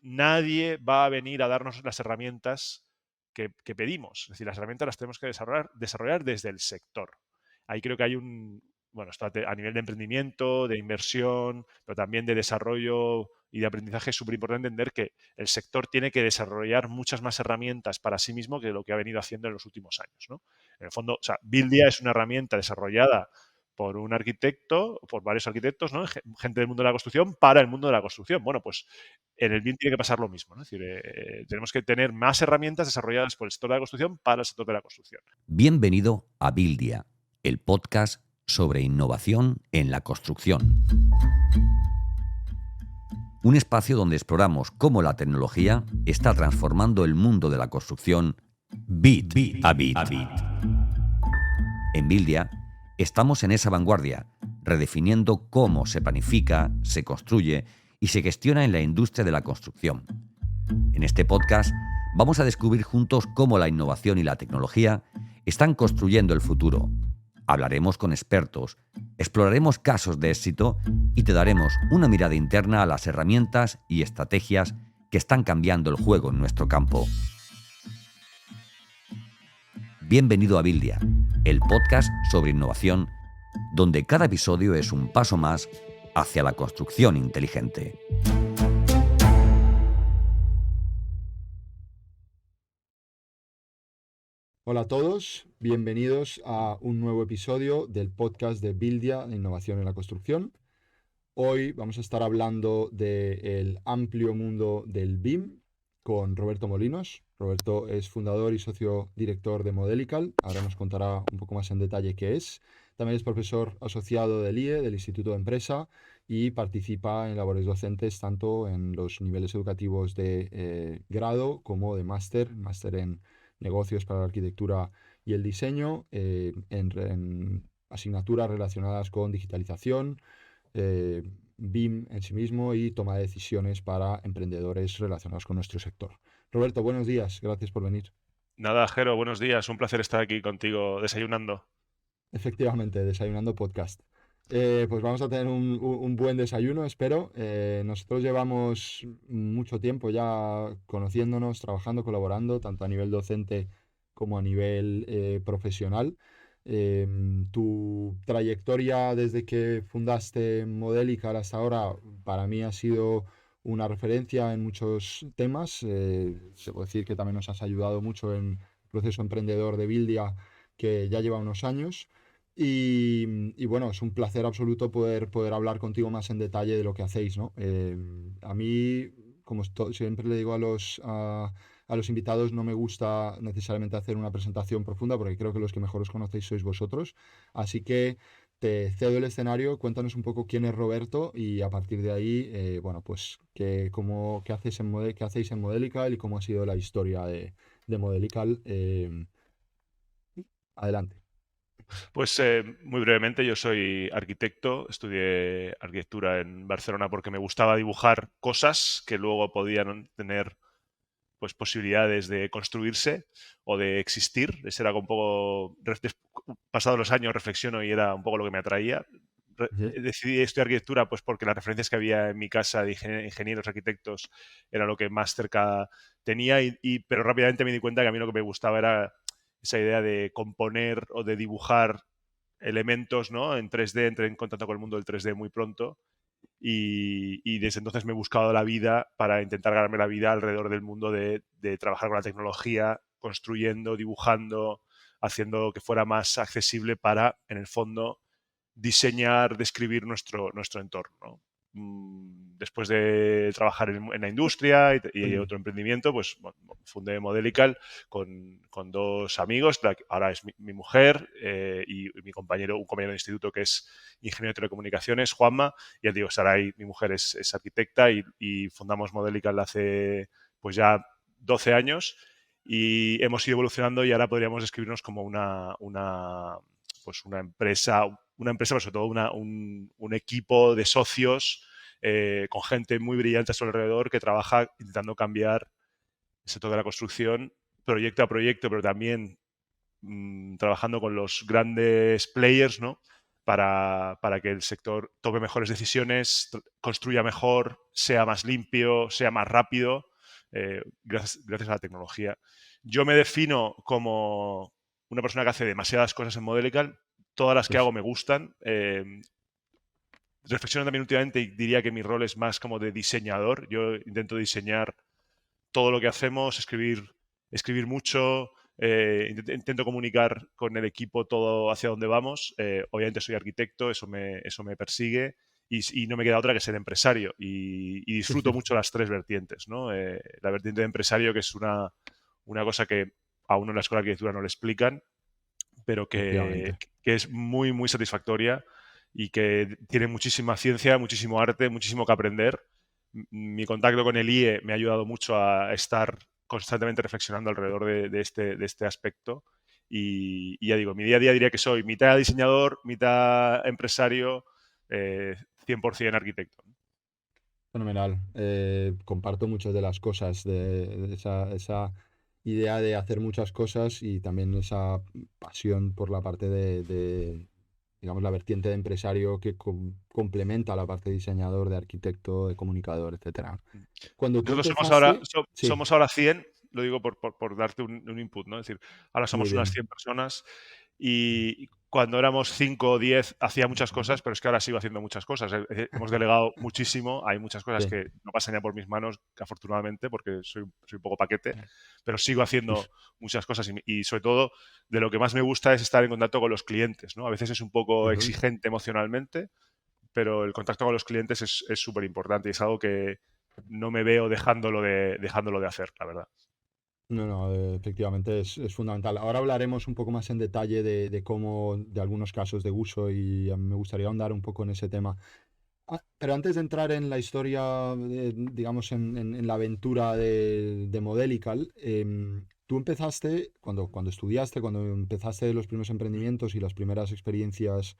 nadie va a venir a darnos las herramientas que pedimos. Es decir, las herramientas las tenemos que desarrollar desde el sector. Ahí creo que hay esto a nivel de emprendimiento, de inversión, pero también de desarrollo y de aprendizaje es súper importante entender que el sector tiene que desarrollar muchas más herramientas para sí mismo que lo que ha venido haciendo en los últimos años, ¿no? En el fondo, o sea, Buildia es una herramienta desarrollada por un arquitecto, por varios arquitectos, ¿no? Gente del mundo de la construcción para el mundo de la construcción. Bueno, pues en el BIM tiene que pasar lo mismo, ¿no? Es decir, tenemos que tener más herramientas desarrolladas por el sector de la construcción para el sector de la construcción. Bienvenido a Buildia, el podcast sobre innovación en la construcción. Un espacio donde exploramos cómo la tecnología está transformando el mundo de la construcción bit a bit. En Buildia estamos en esa vanguardia, redefiniendo cómo se planifica, se construye y se gestiona en la industria de la construcción. En este podcast vamos a descubrir juntos cómo la innovación y la tecnología están construyendo el futuro. Hablaremos con expertos, exploraremos casos de éxito y te daremos una mirada interna a las herramientas y estrategias que están cambiando el juego en nuestro campo. Bienvenido a Buildia, el podcast sobre innovación, donde cada episodio es un paso más hacia la construcción inteligente. Hola a todos, bienvenidos a un nuevo episodio del podcast de Buildia, de Innovación en la Construcción. Hoy vamos a estar hablando del amplio mundo del BIM con Roberto Molinos. Roberto es fundador y socio director de Modelical. Ahora nos contará un poco más en detalle qué es. También es profesor asociado del IE, del Instituto de Empresa, y participa en labores docentes tanto en los niveles educativos de grado como de máster en negocios para la arquitectura y el diseño, en asignaturas relacionadas con digitalización, BIM en sí mismo y toma de decisiones para emprendedores relacionados con nuestro sector. Roberto, buenos días, gracias por venir. Nada, Jero, buenos días. Un placer estar aquí contigo desayunando. Efectivamente, Desayunando Podcast. Pues vamos a tener un buen desayuno, espero. Nosotros llevamos mucho tiempo ya conociéndonos, trabajando, colaborando, tanto a nivel docente como a nivel profesional. Tu trayectoria desde que fundaste Modelical hasta ahora, para mí ha sido una referencia en muchos temas. Se puede decir que también nos has ayudado mucho en el proceso emprendedor de Buildia, que ya lleva unos años. Y bueno, es un placer absoluto poder hablar contigo más en detalle de lo que hacéis, ¿no? A mí, como siempre le digo a los invitados, no me gusta necesariamente hacer una presentación profunda porque creo que los que mejor os conocéis sois vosotros. Así que te cedo el escenario, cuéntanos un poco quién es Roberto y a partir de ahí, bueno, pues qué hacéis en Modelical y cómo ha sido la historia de Modelical. Adelante. Pues muy brevemente, yo soy arquitecto, estudié arquitectura en Barcelona porque me gustaba dibujar cosas que luego podían tener pues posibilidades de construirse o de existir. Ese era un poco, pasados los años reflexiono y era un poco lo que me atraía. Sí. Decidí estudiar arquitectura pues porque las referencias que había en mi casa de ingenieros, arquitectos, era lo que más cerca tenía, pero rápidamente me di cuenta que a mí lo que me gustaba era esa idea de componer o de dibujar elementos, ¿no? En 3D, entré en contacto con el mundo del 3D muy pronto y desde entonces me he buscado la vida para intentar ganarme la vida alrededor del mundo de trabajar con la tecnología, construyendo, dibujando, haciendo que fuera más accesible para, en el fondo, diseñar, describir nuestro entorno, ¿no? Después de trabajar en la industria y otro emprendimiento, pues bueno, fundé Modelical con dos amigos, ahora es mi mujer y mi compañero, un compañero de instituto que es ingeniero de telecomunicaciones, Juanma, y ya digo, Saray, mi mujer es arquitecta y fundamos Modelical hace pues ya 12 años y hemos ido evolucionando y ahora podríamos describirnos como pues una empresa, pero sobre todo un equipo de socios con gente muy brillante a su alrededor que trabaja intentando cambiar el sector de la construcción proyecto a proyecto, pero también trabajando con los grandes players, ¿no? para que el sector tome mejores decisiones, construya mejor, sea más limpio, sea más rápido, gracias a la tecnología. Yo me defino como una persona que hace demasiadas cosas en Modelical. Todas las que Pues, hago me gustan. Reflexiono también últimamente y diría que mi rol es más como de diseñador. Yo intento diseñar todo lo que hacemos, escribir mucho, intento comunicar con el equipo todo hacia dónde vamos. Obviamente soy arquitecto, eso me persigue y no me queda otra que ser empresario. Y disfruto mucho las tres vertientes, ¿no? La vertiente de empresario, que es una cosa que a uno en la escuela de arquitectura no le explican, pero efectivamente. que es muy, muy satisfactoria y que tiene muchísima ciencia, muchísimo arte, muchísimo que aprender. Mi contacto con el IE me ha ayudado mucho a estar constantemente reflexionando alrededor de este aspecto. Y ya digo, mi día a día diría que soy mitad diseñador, mitad empresario, 100% arquitecto. Fenomenal. Comparto muchas de las cosas, de esa idea de hacer muchas cosas y también esa pasión por la parte digamos, la vertiente de empresario que complementa la parte de diseñador, de arquitecto, de comunicador, etcétera. Cuando tú Nosotros somos ahora, empezaste, sí, somos ahora 100, lo digo por darte un input, ¿no? Es decir, ahora muy somos unas bien. 100 personas y cuando éramos 5 o 10 hacía muchas cosas, pero es que ahora sigo haciendo muchas cosas. Hemos delegado muchísimo, hay muchas cosas Sí. que no pasan ya por mis manos, afortunadamente, porque soy un poco paquete, pero sigo haciendo muchas cosas y sobre todo de lo que más me gusta es estar en contacto con los clientes, ¿no? A veces es un poco Ujú. exigente emocionalmente, pero el contacto con los clientes es súper importante y es algo que no me veo dejándolo de hacer, la verdad. No, no, efectivamente es fundamental. Ahora hablaremos un poco más en detalle de cómo, de algunos casos de uso y me gustaría ahondar un poco en ese tema. Pero antes de entrar en la historia, digamos, en la aventura de Modelical, tú empezaste, cuando estudiaste, cuando empezaste los primeros Ujú, emprendimientos y las primeras experiencias,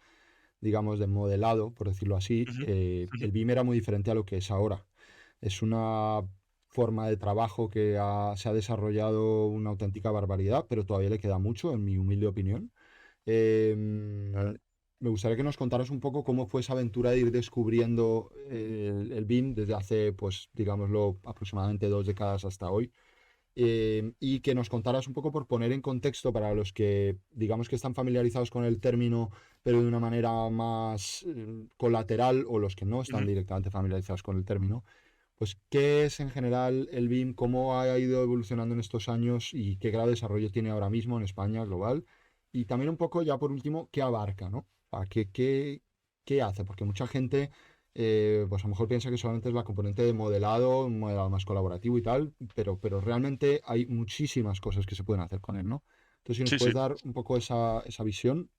digamos, de modelado, por decirlo así, ujú, ujú, el BIM era muy diferente a lo que es ahora. Es una forma de trabajo que se ha desarrollado una auténtica barbaridad, pero todavía le queda mucho, en mi humilde opinión. Me gustaría que nos contaras un poco cómo fue esa aventura de ir descubriendo el BIM desde hace, pues, digámoslo, aproximadamente 2 décadas hasta hoy. Y que nos contaras un poco por poner en contexto para los que, digamos que están familiarizados con el término, pero de una manera más colateral, o los que no están ujú. directamente familiarizados con el término, pues qué es en general el BIM, cómo ha ido evolucionando en estos años y qué grado de desarrollo tiene ahora mismo en España, global. Y también un poco, ya por último, qué abarca, ¿no? O sea, qué hace, porque mucha gente, pues a lo mejor piensa que solamente es la componente de modelado, un modelado más colaborativo y tal, pero realmente hay muchísimas cosas que se pueden hacer con él, ¿no? Entonces, si nos Sí, sí. puedes dar un poco esa visión.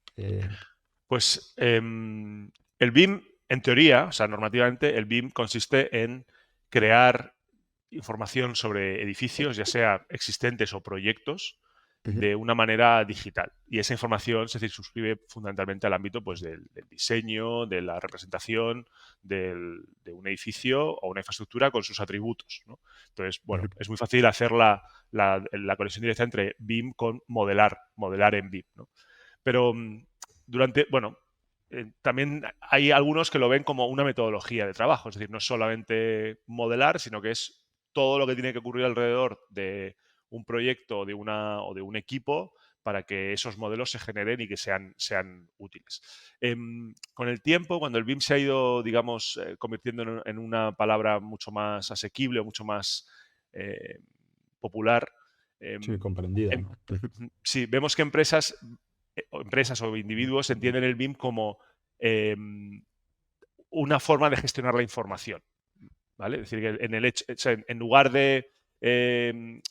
Pues el BIM, en teoría, o sea, normativamente, el BIM consiste en crear información sobre edificios, ya sea existentes o proyectos, Ujú. de una manera digital. Y esa información se circunscribe fundamentalmente al ámbito pues, del diseño, de la representación de un edificio o una infraestructura con sus atributos, ¿no? Entonces, bueno, Ujú. es muy fácil hacer la conexión directa entre BIM con modelar en BIM, ¿no? Pero bueno, también hay algunos que lo ven como una metodología de trabajo, es decir, no es solamente modelar, sino que es todo lo que tiene que ocurrir alrededor de un proyecto o de un equipo para que esos modelos se generen y que sean útiles. Con el tiempo, cuando el BIM se ha ido, digamos, convirtiendo en una palabra mucho más asequible o mucho más eh, popular, Sí, em, comprendida, em- ¿no? Ujú. sí, vemos que empresas o individuos entienden el BIM como em, una forma de gestionar la información, ¿vale? Es decir, que en el hecho, o sea, en lugar de,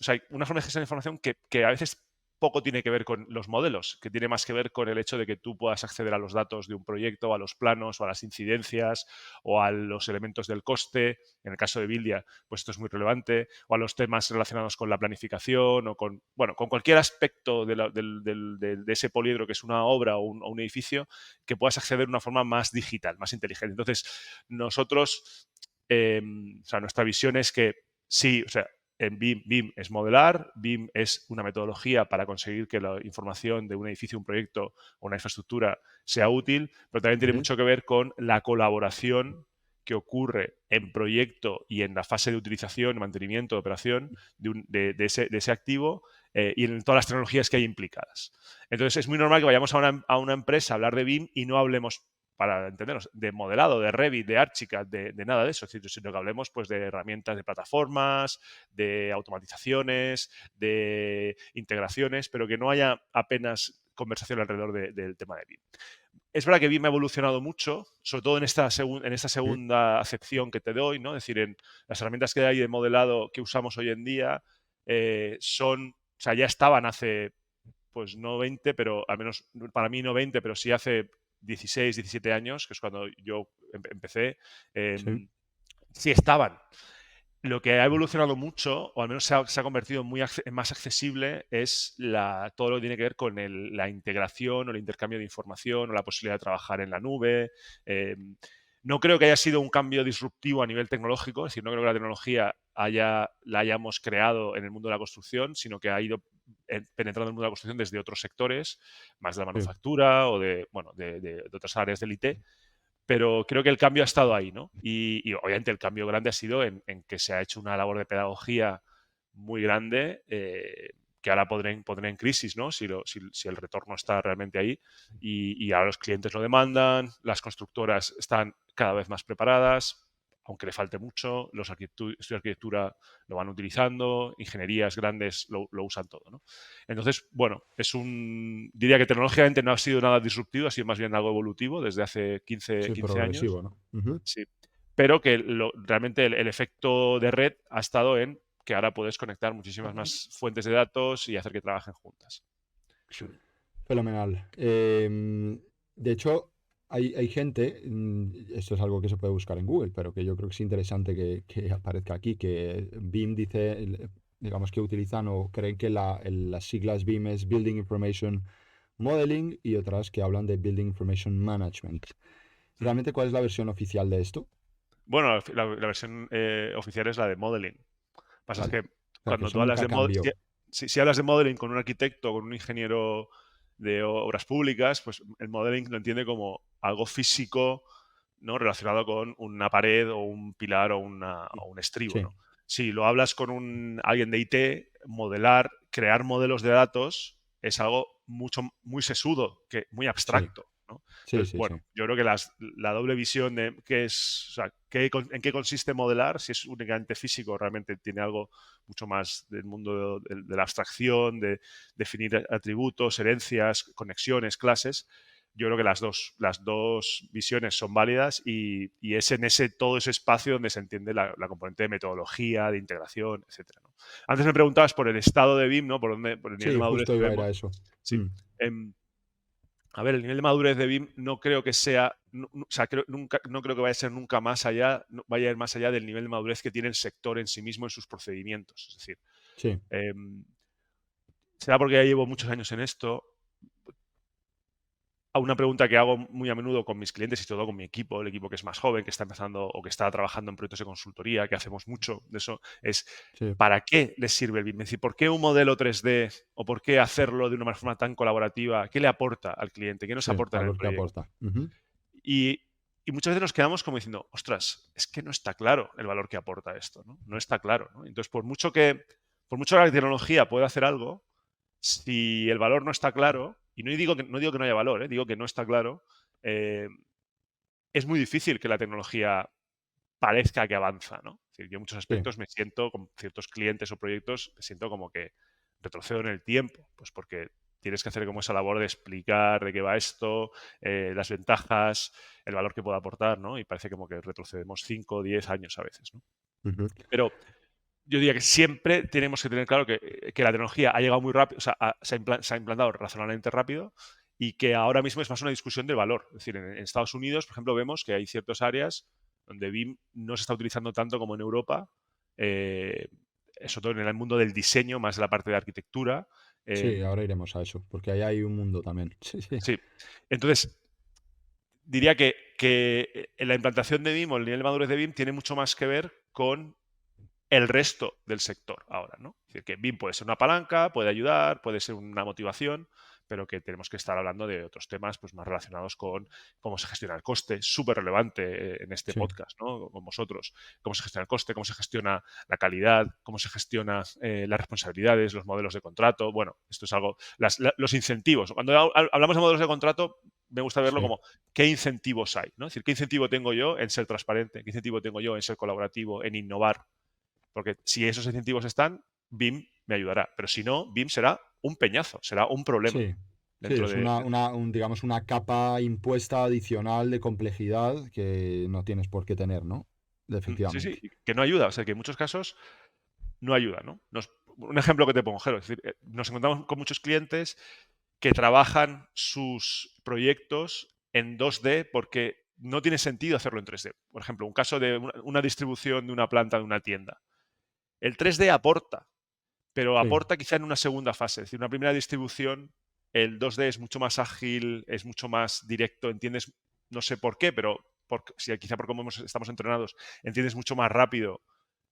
o sea, una forma de gestionar la información que a veces poco tiene que ver con los modelos, que tiene más que ver con el hecho de que tú puedas acceder a los datos de un proyecto, a los planos, o a las incidencias, o a los elementos del coste. En el caso de Buildia, pues esto es muy relevante, o a los temas relacionados con la planificación, o con, bueno, con cualquier aspecto de ese poliedro que es una obra o un edificio, que puedas acceder de una forma más digital, más inteligente. Entonces, nosotros, o sea, nuestra visión es que sí, o sea, en BIM, BIM es modelar, BIM es una metodología para conseguir que la información de un edificio, un proyecto o una infraestructura sea útil, pero también tiene Sí, mucho que ver con la colaboración que ocurre en proyecto y en la fase de utilización, mantenimiento, de operación de ese activo y en todas las tecnologías que hay implicadas. Entonces es muy normal que vayamos a una empresa a hablar de BIM y no hablemos, para entendernos, de modelado, de Revit, de Archicad, de nada de eso, sino que hablemos pues, de herramientas de plataformas, de automatizaciones, de integraciones, pero que no haya apenas conversación alrededor del tema de BIM. Es verdad que BIM ha evolucionado mucho, sobre todo en esta sí, segunda acepción que te doy, ¿no? Es decir, en las herramientas que hay de modelado que usamos hoy en día o sea, ya estaban hace, pues no 20, pero al menos para mí no 20, pero sí hace 16, 17 años, que es cuando yo empecé, eh, sí. sí estaban. Lo que ha evolucionado mucho, o al menos se ha convertido en más accesible, es todo lo que tiene que ver con la integración o el intercambio de información o la posibilidad de trabajar en la nube. Eh, no creo que haya sido un cambio disruptivo a nivel tecnológico, es decir, no creo que la tecnología la hayamos creado en el mundo de la construcción, sino que ha ido penetrando en el mundo de la construcción desde otros sectores, más de la Sí. manufactura o bueno, de otras áreas del IT, pero creo que el cambio ha estado ahí, ¿no? Y obviamente el cambio grande ha sido en que se ha hecho una labor de pedagogía muy grande que ahora pondré en crisis, ¿no? Si el retorno está realmente ahí y ahora los clientes lo demandan, las constructoras están cada vez más preparadas, aunque le falte mucho, los estudios de arquitectura lo van utilizando, ingenierías grandes lo usan todo, ¿no? Entonces, bueno, diría que tecnológicamente no ha sido nada disruptivo, ha sido más bien algo evolutivo desde hace 15, Sí, 15 años, progresivo, ¿no? Ujú. sí. Pero que realmente el efecto de red ha estado en que ahora puedes conectar muchísimas más fuentes de datos y hacer que trabajen juntas. Fenomenal. De hecho, hay gente, esto es algo que se puede buscar en Google, pero que yo creo que es interesante que aparezca aquí, que BIM dice, digamos que utilizan o creen que las siglas BIM es Building Information Modeling y otras que hablan de Building Information Management. Ujú. ¿Realmente cuál es la versión oficial de esto? Bueno, la versión oficial es la de modeling. Lo que pasa es Vale. que O sea, que cuando eso tú hablas nunca de cambió. si hablas de modeling con un arquitecto, con un ingeniero de obras públicas, pues el modeling lo entiende como algo físico, ¿no? Relacionado con una pared o un pilar o un estribo, Sí, ¿no? Si lo hablas con alguien de IT, modelar, crear modelos de datos es algo muy sesudo, muy sí, abstracto, ¿no? sí, Entonces, sí, sí. bueno, yo creo que la doble visión de qué es, o sea, en qué consiste modelar, si es únicamente físico, realmente tiene algo mucho más del mundo de la abstracción, de definir atributos, herencias, conexiones, clases. Yo creo que las dos visiones son válidas y es en todo ese espacio donde se entiende la componente de metodología, de integración, etcétera, ¿no? Antes me preguntabas por el estado de BIM, ¿no? Por el nivel de Sí, madurez justo que iba a ir vemos. a eso. Sí. Mm, A ver, el nivel de madurez de BIM no creo que sea, o sea, no creo que vaya a ser nunca más allá, vaya a ir más allá del nivel de madurez que tiene el sector en sí mismo en sus procedimientos. Es decir, sí. em, será porque ya llevo muchos años en esto. A una pregunta que hago muy a menudo con mis clientes y todo con mi equipo, el equipo que es más joven, que está empezando o que está trabajando en proyectos de consultoría, que hacemos mucho de eso, es Sí, ¿para qué les sirve el BIM? Es decir, ¿por qué un modelo 3D o por qué hacerlo de una forma tan colaborativa? ¿Qué le aporta al cliente? ¿Qué nos sí, aporta en el valor que proyecto? aporta. Ujú. Y, y muchas veces nos quedamos como diciendo, ostras, es que no está claro el valor que aporta esto, ¿no? No está claro, ¿no? Entonces, por mucho que la tecnología pueda hacer algo, si el valor no está claro, y no digo que no haya valor, digo que no está claro, eh, es muy difícil que la tecnología parezca que avanza, ¿no? Es decir, yo en muchos Sí, aspectos me siento, con ciertos clientes o proyectos, me siento como que retrocedo en el tiempo, pues porque tienes que hacer como esa labor de explicar de qué va esto, las ventajas, el valor que puede aportar, ¿no? Y parece como que retrocedemos 5 o 10 años a veces, ¿no? ujú. Pero yo diría que siempre tenemos que tener claro que la tecnología ha llegado muy rápido, o sea, se ha implantado razonablemente rápido y que ahora mismo es más una discusión de valor. Es decir, en Estados Unidos, por ejemplo, vemos que hay ciertas áreas donde BIM no se está utilizando tanto como en Europa, eh, sobre todo en el mundo del diseño, más en la parte de arquitectura. Sí, em, ahora iremos a eso, porque ahí hay un mundo también. Sí, sí. sí. Entonces, diría que en la implantación de BIM o el nivel de madurez de BIM tiene mucho más que ver con el resto del sector ahora, ¿no? Es decir, que BIM puede ser una palanca, puede ayudar, puede ser una motivación, pero que tenemos que estar hablando de otros temas pues, más relacionados con cómo se gestiona el coste, súper relevante en este Sí, podcast, ¿no? Con vosotros, cómo se gestiona el coste, cómo se gestiona la calidad, cómo se gestiona las responsabilidades, los modelos de contrato. Bueno, esto es algo, los incentivos. Cuando hablamos de modelos de contrato, me gusta verlo sí, como qué incentivos hay, ¿no? Es decir, qué incentivo tengo yo en ser transparente, qué incentivo tengo yo en ser colaborativo, en innovar. Porque si esos incentivos están, BIM me ayudará. Pero si no, BIM será un peñazo, será un problema sí. Sí, dentro es de... digamos, una capa impuesta adicional de complejidad que no tienes por qué tener, ¿no? Sí, sí, Efectivamente. que no ayuda. O sea, que en muchos casos no ayuda, ¿no? Un ejemplo que te pongo, Jero, es decir, nos encontramos con muchos clientes que trabajan sus proyectos en 2D porque no tiene sentido hacerlo en 3D. Por ejemplo, un caso de una distribución de una planta de una tienda. El 3D aporta, pero Sí, aporta quizá en una segunda fase. Es decir, una primera distribución, el 2D es mucho más ágil, es mucho más directo, entiendes, no sé por qué, pero quizá por cómo estamos entrenados, entiendes mucho más rápido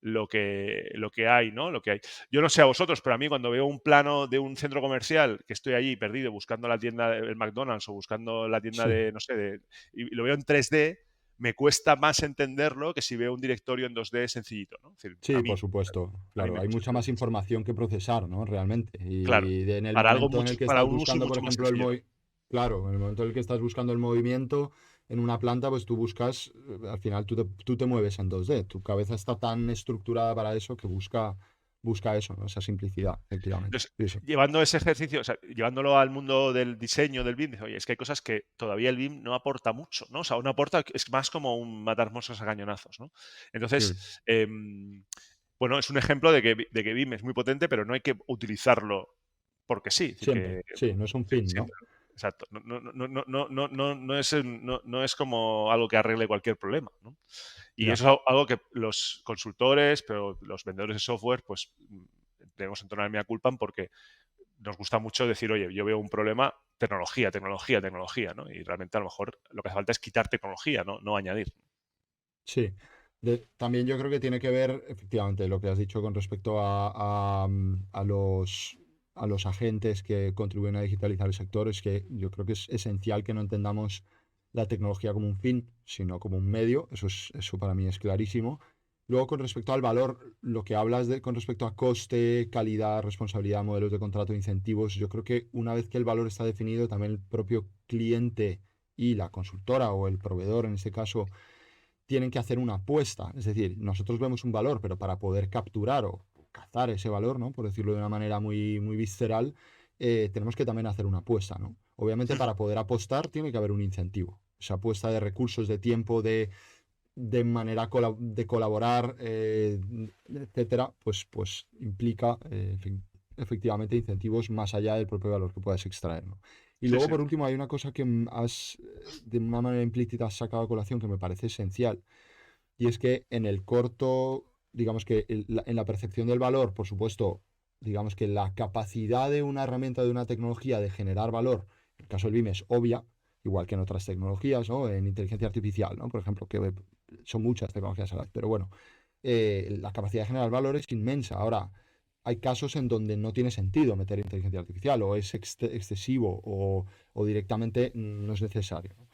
lo que hay, ¿no? Lo que hay. Yo no sé a vosotros, pero a mí cuando veo un plano de un centro comercial, que estoy allí perdido buscando la tienda del McDonald's o buscando la tienda sí. de, no sé, y lo veo en 3D, me cuesta más entenderlo que si veo un directorio en 2D sencillito, ¿no? Es decir, Sí, por supuesto. a mí Claro, me hay mucha cuesta. más información que procesar, ¿no? Realmente. Claro, Y en el para algo momento en mucho, el que para estás un uso buscando, por mucho más ejemplo, sencillo. Claro, en el momento en el que estás buscando el movimiento en una planta, pues tú buscas, al final tú te mueves en 2D. Tu cabeza está tan estructurada para eso que busca eso, ¿no? Esa simplicidad, efectivamente. Entonces, Sí, sí. llevando ese ejercicio, o sea, llevándolo al mundo del diseño del BIM, dices, oye, es que hay cosas que todavía el BIM no aporta mucho, ¿no? O sea, no aporta, es más como un matar moscas a cañonazos, ¿no? Sí, Entonces, bueno, es un ejemplo de que BIM es muy potente, pero no hay que utilizarlo porque sí. Es decir, siempre. que Sí, no es un fin, ¿no? siempre. Exacto. No es como algo que arregle cualquier problema, ¿no? Y Ya. eso es algo que los consultores, pero los vendedores de software, pues debemos entonar mea culpa porque nos gusta mucho decir, oye, yo veo un problema, tecnología, tecnología, tecnología, ¿no? Y realmente a lo mejor lo que hace falta es quitar tecnología, no añadir. Sí. También yo creo que tiene que ver, efectivamente, lo que has dicho con respecto a los agentes que contribuyen a digitalizar el sector, es que yo creo que es esencial que no entendamos la tecnología como un fin, sino como un medio. Eso para mí es clarísimo. Luego, con respecto al valor, lo que hablas con respecto a coste, calidad, responsabilidad, modelos de contrato, incentivos, yo creo que una vez que el valor está definido, también el propio cliente y la consultora o el proveedor, en este caso, tienen que hacer una apuesta. Es decir, nosotros vemos un valor, pero para poder capturar o cazar ese valor, ¿no? Por decirlo de una manera muy, muy visceral, tenemos que también hacer una apuesta, ¿no? Obviamente, para poder apostar tiene que haber un incentivo. Esa apuesta de recursos, de tiempo, de manera de colaborar, etcétera, pues implica, en fin, efectivamente incentivos más allá del propio valor que puedas extraer, ¿no? Y Sí, luego, sí. por último, hay una cosa que de una manera implícita, has sacado a colación que me parece esencial, y es que en el corto, digamos que en la percepción del valor, por supuesto, digamos que la capacidad de una herramienta, de una tecnología de generar valor, en el caso del BIM es obvia, igual que en otras tecnologías, ¿no? En inteligencia artificial, ¿no? Por ejemplo, que son muchas tecnologías a la vez, pero bueno, la capacidad de generar valor es inmensa. Ahora, hay casos en donde no tiene sentido meter inteligencia artificial o es excesivo o directamente no es necesario, ¿no?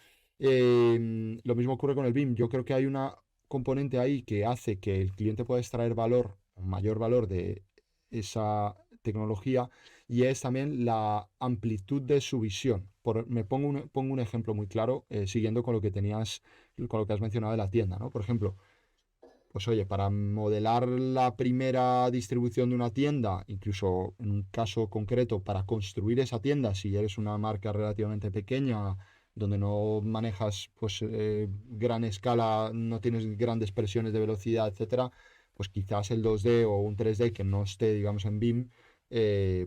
Lo mismo ocurre con el BIM. Yo creo que hay una componente ahí que hace que el cliente pueda extraer valor, mayor valor de esa tecnología, y es también la amplitud de su visión. Pongo un ejemplo muy claro, siguiendo con lo que has mencionado de la tienda, ¿no? Por ejemplo, pues oye, para modelar la primera distribución de una tienda, incluso en un caso concreto, para construir esa tienda, si eres una marca relativamente pequeña, donde no manejas pues gran escala, no tienes grandes presiones de velocidad, etcétera, pues quizás el 2D o un 3D que no esté, digamos, en BIM,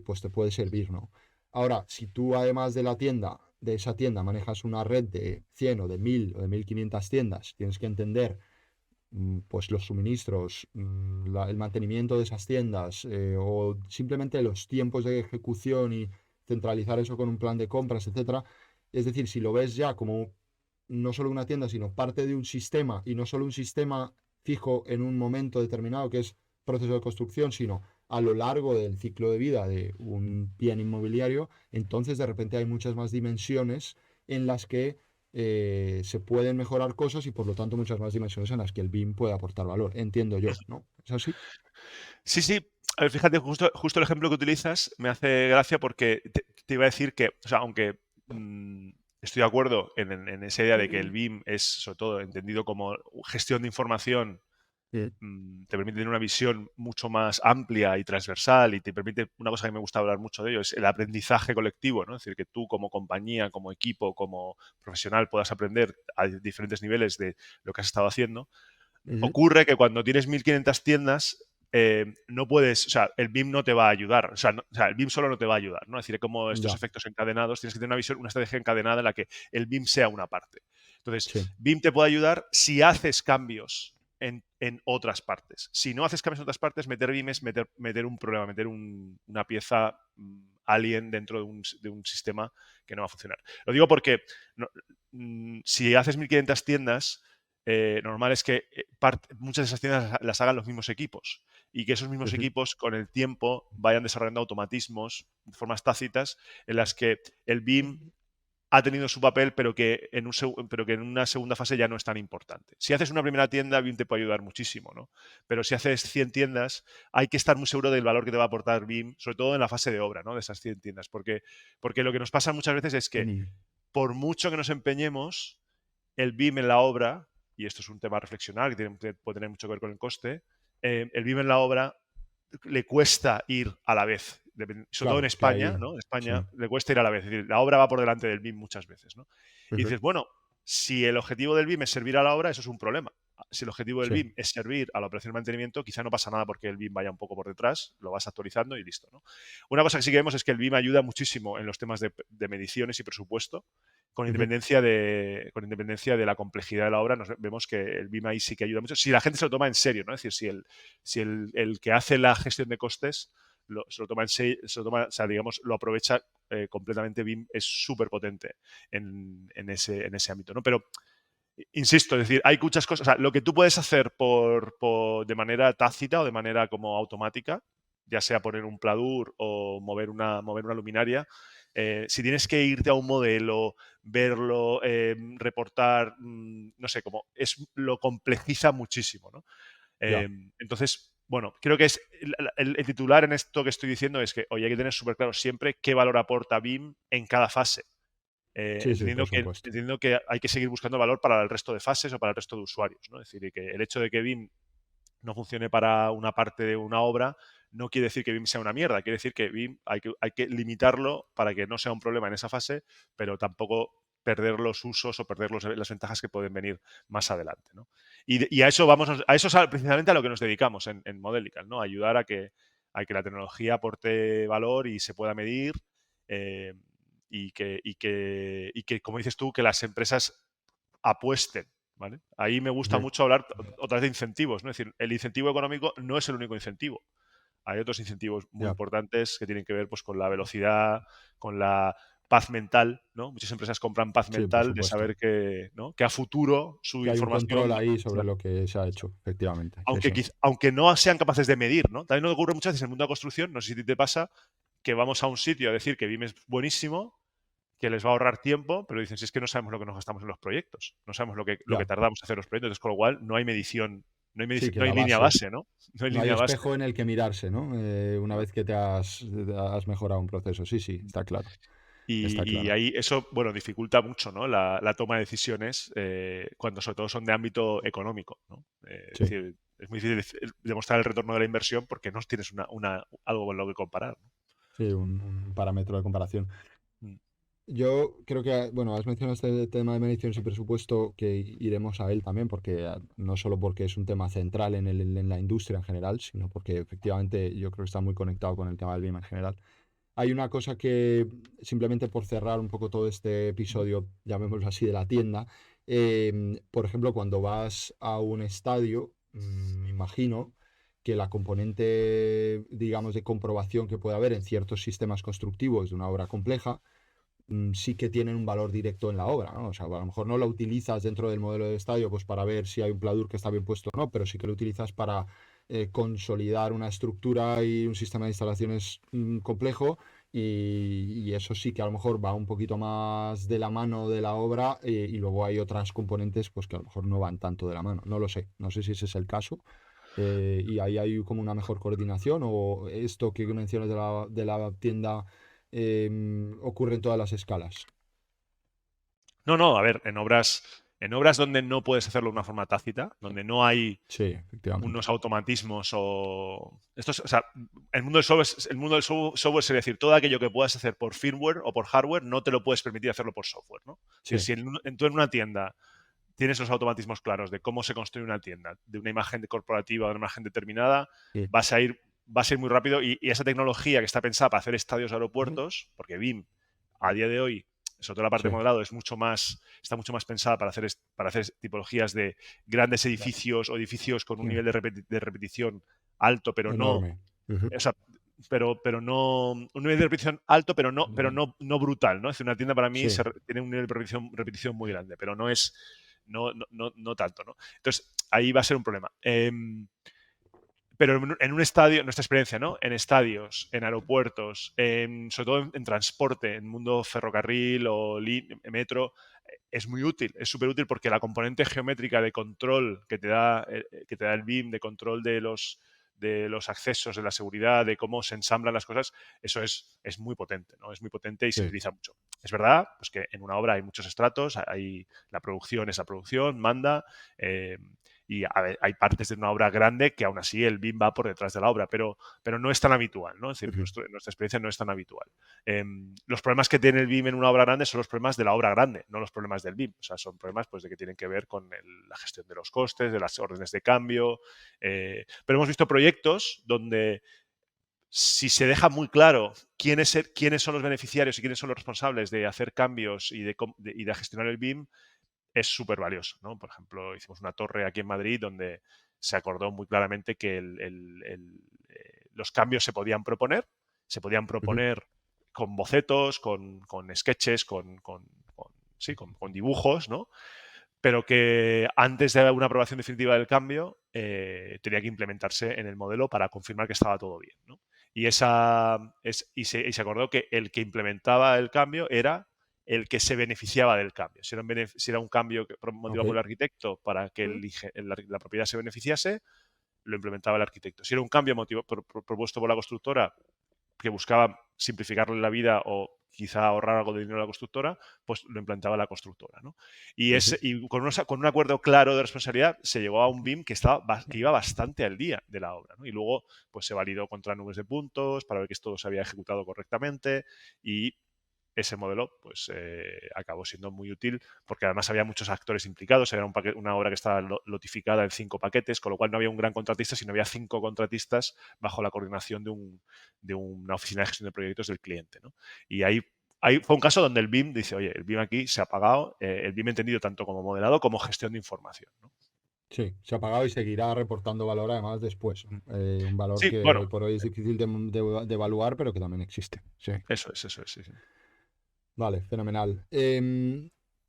pues te puede servir, ¿no? Ahora, si tú además de esa tienda manejas una red de 100 o de 1000 o de 1500 tiendas, tienes que entender pues los suministros, el mantenimiento de esas tiendas, o simplemente los tiempos de ejecución y centralizar eso con un plan de compras, etcétera. Es decir, si lo ves ya como no solo una tienda, sino parte de un sistema, y no solo un sistema fijo en un momento determinado, que es proceso de construcción, sino a lo largo del ciclo de vida de un bien inmobiliario, entonces de repente hay muchas más dimensiones en las que se pueden mejorar cosas y por lo tanto muchas más dimensiones en las que el BIM puede aportar valor. Entiendo yo, ¿no? ¿Es así? Sí, sí. A ver, fíjate, justo el ejemplo que utilizas me hace gracia porque te iba a decir que, o sea, aunque estoy de acuerdo en esa idea de que el BIM es, sobre todo, entendido como gestión de información, te permite tener una visión mucho más amplia y transversal y te permite, una cosa que me gusta hablar mucho de ello, es el aprendizaje colectivo, ¿no? Es decir, que tú como compañía, como equipo, como profesional puedas aprender a diferentes niveles de lo que has estado haciendo. Ujú. Ocurre que cuando tienes 1500 tiendas, no puedes, o sea, el BIM no te va a ayudar, o sea, el BIM solo no te va a ayudar, ¿no? Es decir, como estos Ya, efectos encadenados, tienes que tener una visión, una estrategia encadenada en la que el BIM sea una parte. Entonces, sí. BIM te puede ayudar si haces cambios en otras partes. Si no haces cambios en otras partes, meter BIM es meter un problema, meter una pieza alien dentro de un sistema que no va a funcionar. Lo digo porque no, si haces 1500 tiendas, normal es que muchas de esas tiendas las hagan los mismos equipos y que esos mismos Ujú. equipos con el tiempo vayan desarrollando automatismos de formas tácitas en las que el BIM ha tenido su papel, pero que en una segunda fase ya no es tan importante. Si haces una primera tienda, BIM te puede ayudar muchísimo, ¿no? Pero si haces 100 tiendas, hay que estar muy seguro del valor que te va a aportar BIM, sobre todo en la fase de obra, ¿no? De esas 100 tiendas, porque lo que nos pasa muchas veces es que Genial. por mucho que nos empeñemos, el BIM en la obra, y esto es un tema a reflexionar que puede tener mucho que ver con el coste, el BIM en la obra le cuesta ir a la vez. Sobre todo en Claro, que España, ahí, ¿no? En sí. España le cuesta ir a la vez. Es decir, la obra va por delante del BIM muchas veces, ¿no? Y Ujú. dices, bueno, si el objetivo del BIM es servir a la obra, eso es un problema. Si el objetivo del Sí. BIM es servir a la operación de mantenimiento, quizá no pasa nada porque el BIM vaya un poco por detrás, lo vas actualizando y listo, ¿no? Una cosa que sí que vemos es que el BIM ayuda muchísimo en los temas de mediciones y presupuesto, Ujú. con independencia de la complejidad de la obra, vemos que el BIM ahí sí que ayuda mucho. Si la gente se lo toma en serio, ¿no? Es decir, si el que hace la gestión de costes se lo toma en serio, o sea, digamos, lo aprovecha completamente, BIM es súper potente en ese ámbito, ¿no? Pero insisto, es decir, hay muchas cosas. O sea, lo que tú puedes hacer de manera tácita o de manera como automática, ya sea poner un pladur o mover una luminaria, si tienes que irte a un modelo, verlo, reportar, no sé, como lo complejiza muchísimo, ¿no? Ya. Entonces, bueno, creo que es el titular en esto que estoy diciendo es que, oye, hay que tener súper claro siempre qué valor aporta BIM en cada fase. Sí, sí, por supuesto. Entendiendo que hay que seguir buscando valor para el resto de fases o para el resto de usuarios, ¿no? Es decir, y que el hecho de que BIM no funcione para una parte de una obra no quiere decir que BIM sea una mierda, quiere decir que BIM hay que limitarlo para que no sea un problema en esa fase, pero tampoco perder los usos o perder las ventajas que pueden venir más adelante, ¿no? Y a eso vamos, a eso es principalmente a lo que nos dedicamos en Modelical, ¿no? Ayudar a que la tecnología aporte valor y se pueda medir, eh, y que, como dices tú, que las empresas apuesten, ¿vale? Ahí me gusta Sí. mucho hablar otra vez de incentivos, ¿no? Es decir, el incentivo económico no es el único incentivo. Hay otros incentivos muy Ya. importantes que tienen que ver, pues, con la velocidad, con la paz mental, ¿no? Muchas empresas compran paz Sí, por mental de supuesto. saber que, ¿no? Que a futuro su Que hay un control información, ahí sobre lo que se ha hecho, efectivamente. Eso. aunque no sean capaces de medir, ¿no? También nos ocurre muchas veces en el mundo de la construcción, no sé si a ti te pasa, que vamos a un sitio a decir que BIM es buenísimo, que les va a ahorrar tiempo, pero dicen, si es que no sabemos lo que nos gastamos en los proyectos, no sabemos lo que Ya. tardamos en hacer los proyectos, entonces con lo cual no hay medición, Sí, que no hay la línea base. base, ¿no? No hay No hay línea base. espejo en el que mirarse, ¿no? Una ¿No? vez que has mejorado un proceso. Sí, sí, está claro. Está Y claro. ahí eso, bueno, dificulta mucho, ¿no? La toma de decisiones cuando sobre todo son de ámbito económico, ¿no? Es Sí. decir, es muy difícil demostrar el retorno de la inversión porque no tienes algo con lo que comparar, Sí, un parámetro de comparación. ¿no? Yo creo que, bueno, has mencionado este tema de mediciones y presupuesto, que iremos a él también, porque no solo porque es un tema central en la industria en general, sino porque efectivamente yo creo que está muy conectado con el tema del BIM en general. Hay una cosa que, simplemente por cerrar un poco todo este episodio, llamémoslo así, de la tienda, por ejemplo, cuando vas a un estadio, me imagino que la componente, digamos, de comprobación que puede haber en ciertos sistemas constructivos de una obra compleja, sí que tienen un valor directo en la obra, ¿no? O sea, a lo mejor no lo utilizas dentro del modelo de estadio pues para ver si hay un pladur que está bien puesto o no, pero sí que lo utilizas para consolidar una estructura y un sistema de instalaciones complejo. Y eso sí que a lo mejor va un poquito más de la mano de la obra, y luego hay otras componentes pues que a lo mejor no van tanto de la mano. No lo sé, no sé si ese es el caso. Y ahí hay como una mejor coordinación, o esto que mencionas de la tienda ocurre en todas las escalas. No, no, a ver, en obras donde no puedes hacerlo de una forma tácita, donde no hay Sí, efectivamente. unos automatismos o sea, el mundo del software es decir, todo aquello que puedas hacer por firmware o por hardware no te lo puedes permitir hacerlo por software, ¿no? Es decir, Sí. si tú en una tienda tienes los automatismos claros de cómo se construye una tienda, de una imagen corporativa, de una imagen determinada, Sí. vas a ir muy rápido y esa tecnología que está pensada para hacer estadios de Ujú. aeropuertos, porque BIM a día de hoy, sobre todo la parte Sí. de modelado, está mucho más pensada para hacer tipologías de grandes Claro. edificios o edificios con un Sí. nivel de repetición alto, pero no, Enorme. Ujú. o sea, pero no, un nivel de repetición alto, pero no brutal, ¿no? Es decir, una tienda para mí Sí. tiene un nivel de repetición muy grande, pero no tanto, ¿no? Entonces, ahí va a ser un problema. Pero en un estadio, nuestra experiencia, ¿no? En estadios, en aeropuertos, sobre todo en transporte, en mundo ferrocarril o metro, es muy útil, es súper útil porque la componente geométrica de control que te da el BIM, de control de los accesos, de la seguridad, de cómo se ensamblan las cosas, eso es muy potente, ¿no? Es muy potente y se Sí. utiliza mucho. Es verdad, pues que en una obra hay muchos estratos, la producción es la producción, manda, eh, y a ver, hay partes de una obra grande que aún así el BIM va por detrás de la obra, pero no es tan habitual, ¿no? Es decir, Ujú. nuestra experiencia no es tan habitual. Los problemas que tiene el BIM en una obra grande son los problemas de la obra grande, no los problemas del BIM. O sea, son problemas pues, de que tienen que ver con la gestión de los costes, de las órdenes de cambio. Pero hemos visto proyectos donde si se deja muy claro quiénes son los beneficiarios y quiénes son los responsables de hacer cambios y de gestionar el BIM, es súper valioso, ¿no? Por ejemplo, hicimos una torre aquí en Madrid donde se acordó muy claramente que los cambios se podían Ujú. proponer con bocetos, con sketches, sí, con dibujos, ¿no? Pero que antes de una aprobación definitiva del cambio tenía que implementarse en el modelo para confirmar que estaba todo bien, ¿no? Y se acordó que el que implementaba el cambio era el que se beneficiaba del cambio. Si era un cambio Ok. motivado por el arquitecto para que la propiedad se beneficiase, lo implementaba el arquitecto. Si era un cambio propuesto por la constructora que buscaba simplificarle la vida o quizá ahorrar algo de dinero a la constructora, pues lo implantaba la constructora, ¿no? Y, Ujú. con un acuerdo claro de responsabilidad se llegó a un BIM que iba bastante al día de la obra, ¿no? Y luego pues se validó contra nubes de puntos para ver que todo se había ejecutado correctamente y ese modelo pues acabó siendo muy útil porque además había muchos actores implicados, era una obra que estaba lotificada en 5 paquetes, con lo cual no había un gran contratista, sino había 5 contratistas bajo la coordinación de una oficina de gestión de proyectos del cliente, ¿no? Y ahí fue un caso donde el BIM dice, oye, el BIM aquí se ha pagado, el BIM entendido tanto como modelado como gestión de información, ¿no? Sí, se ha pagado y seguirá reportando valor además después, ¿no? Un valor Sí, que bueno, hoy por hoy es difícil de evaluar, pero que también existe. Sí. eso es, sí, sí. Vale, fenomenal.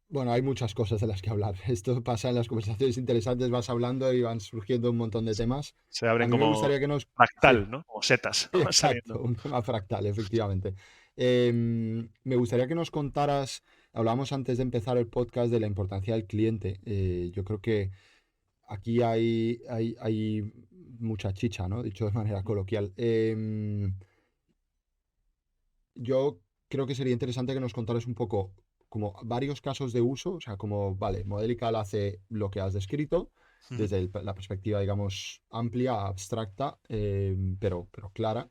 Bueno, hay muchas cosas de las que hablar. Esto pasa en las conversaciones interesantes, vas hablando y van surgiendo un montón de temas. Se A abren mí me como gustaría que nos... Sí, fractal, ¿no? O setas, van exacto, saliendo. un tema fractal, efectivamente. Me gustaría que nos contaras, hablábamos antes de empezar el podcast de la importancia del cliente. Yo creo que aquí hay mucha chicha, ¿no? Dicho de manera coloquial. Yo creo que sería interesante que nos contaras un poco como varios casos de uso, o sea, como, vale, Modelical hace lo que has descrito Ujú. desde la perspectiva, digamos, amplia, abstracta, pero clara.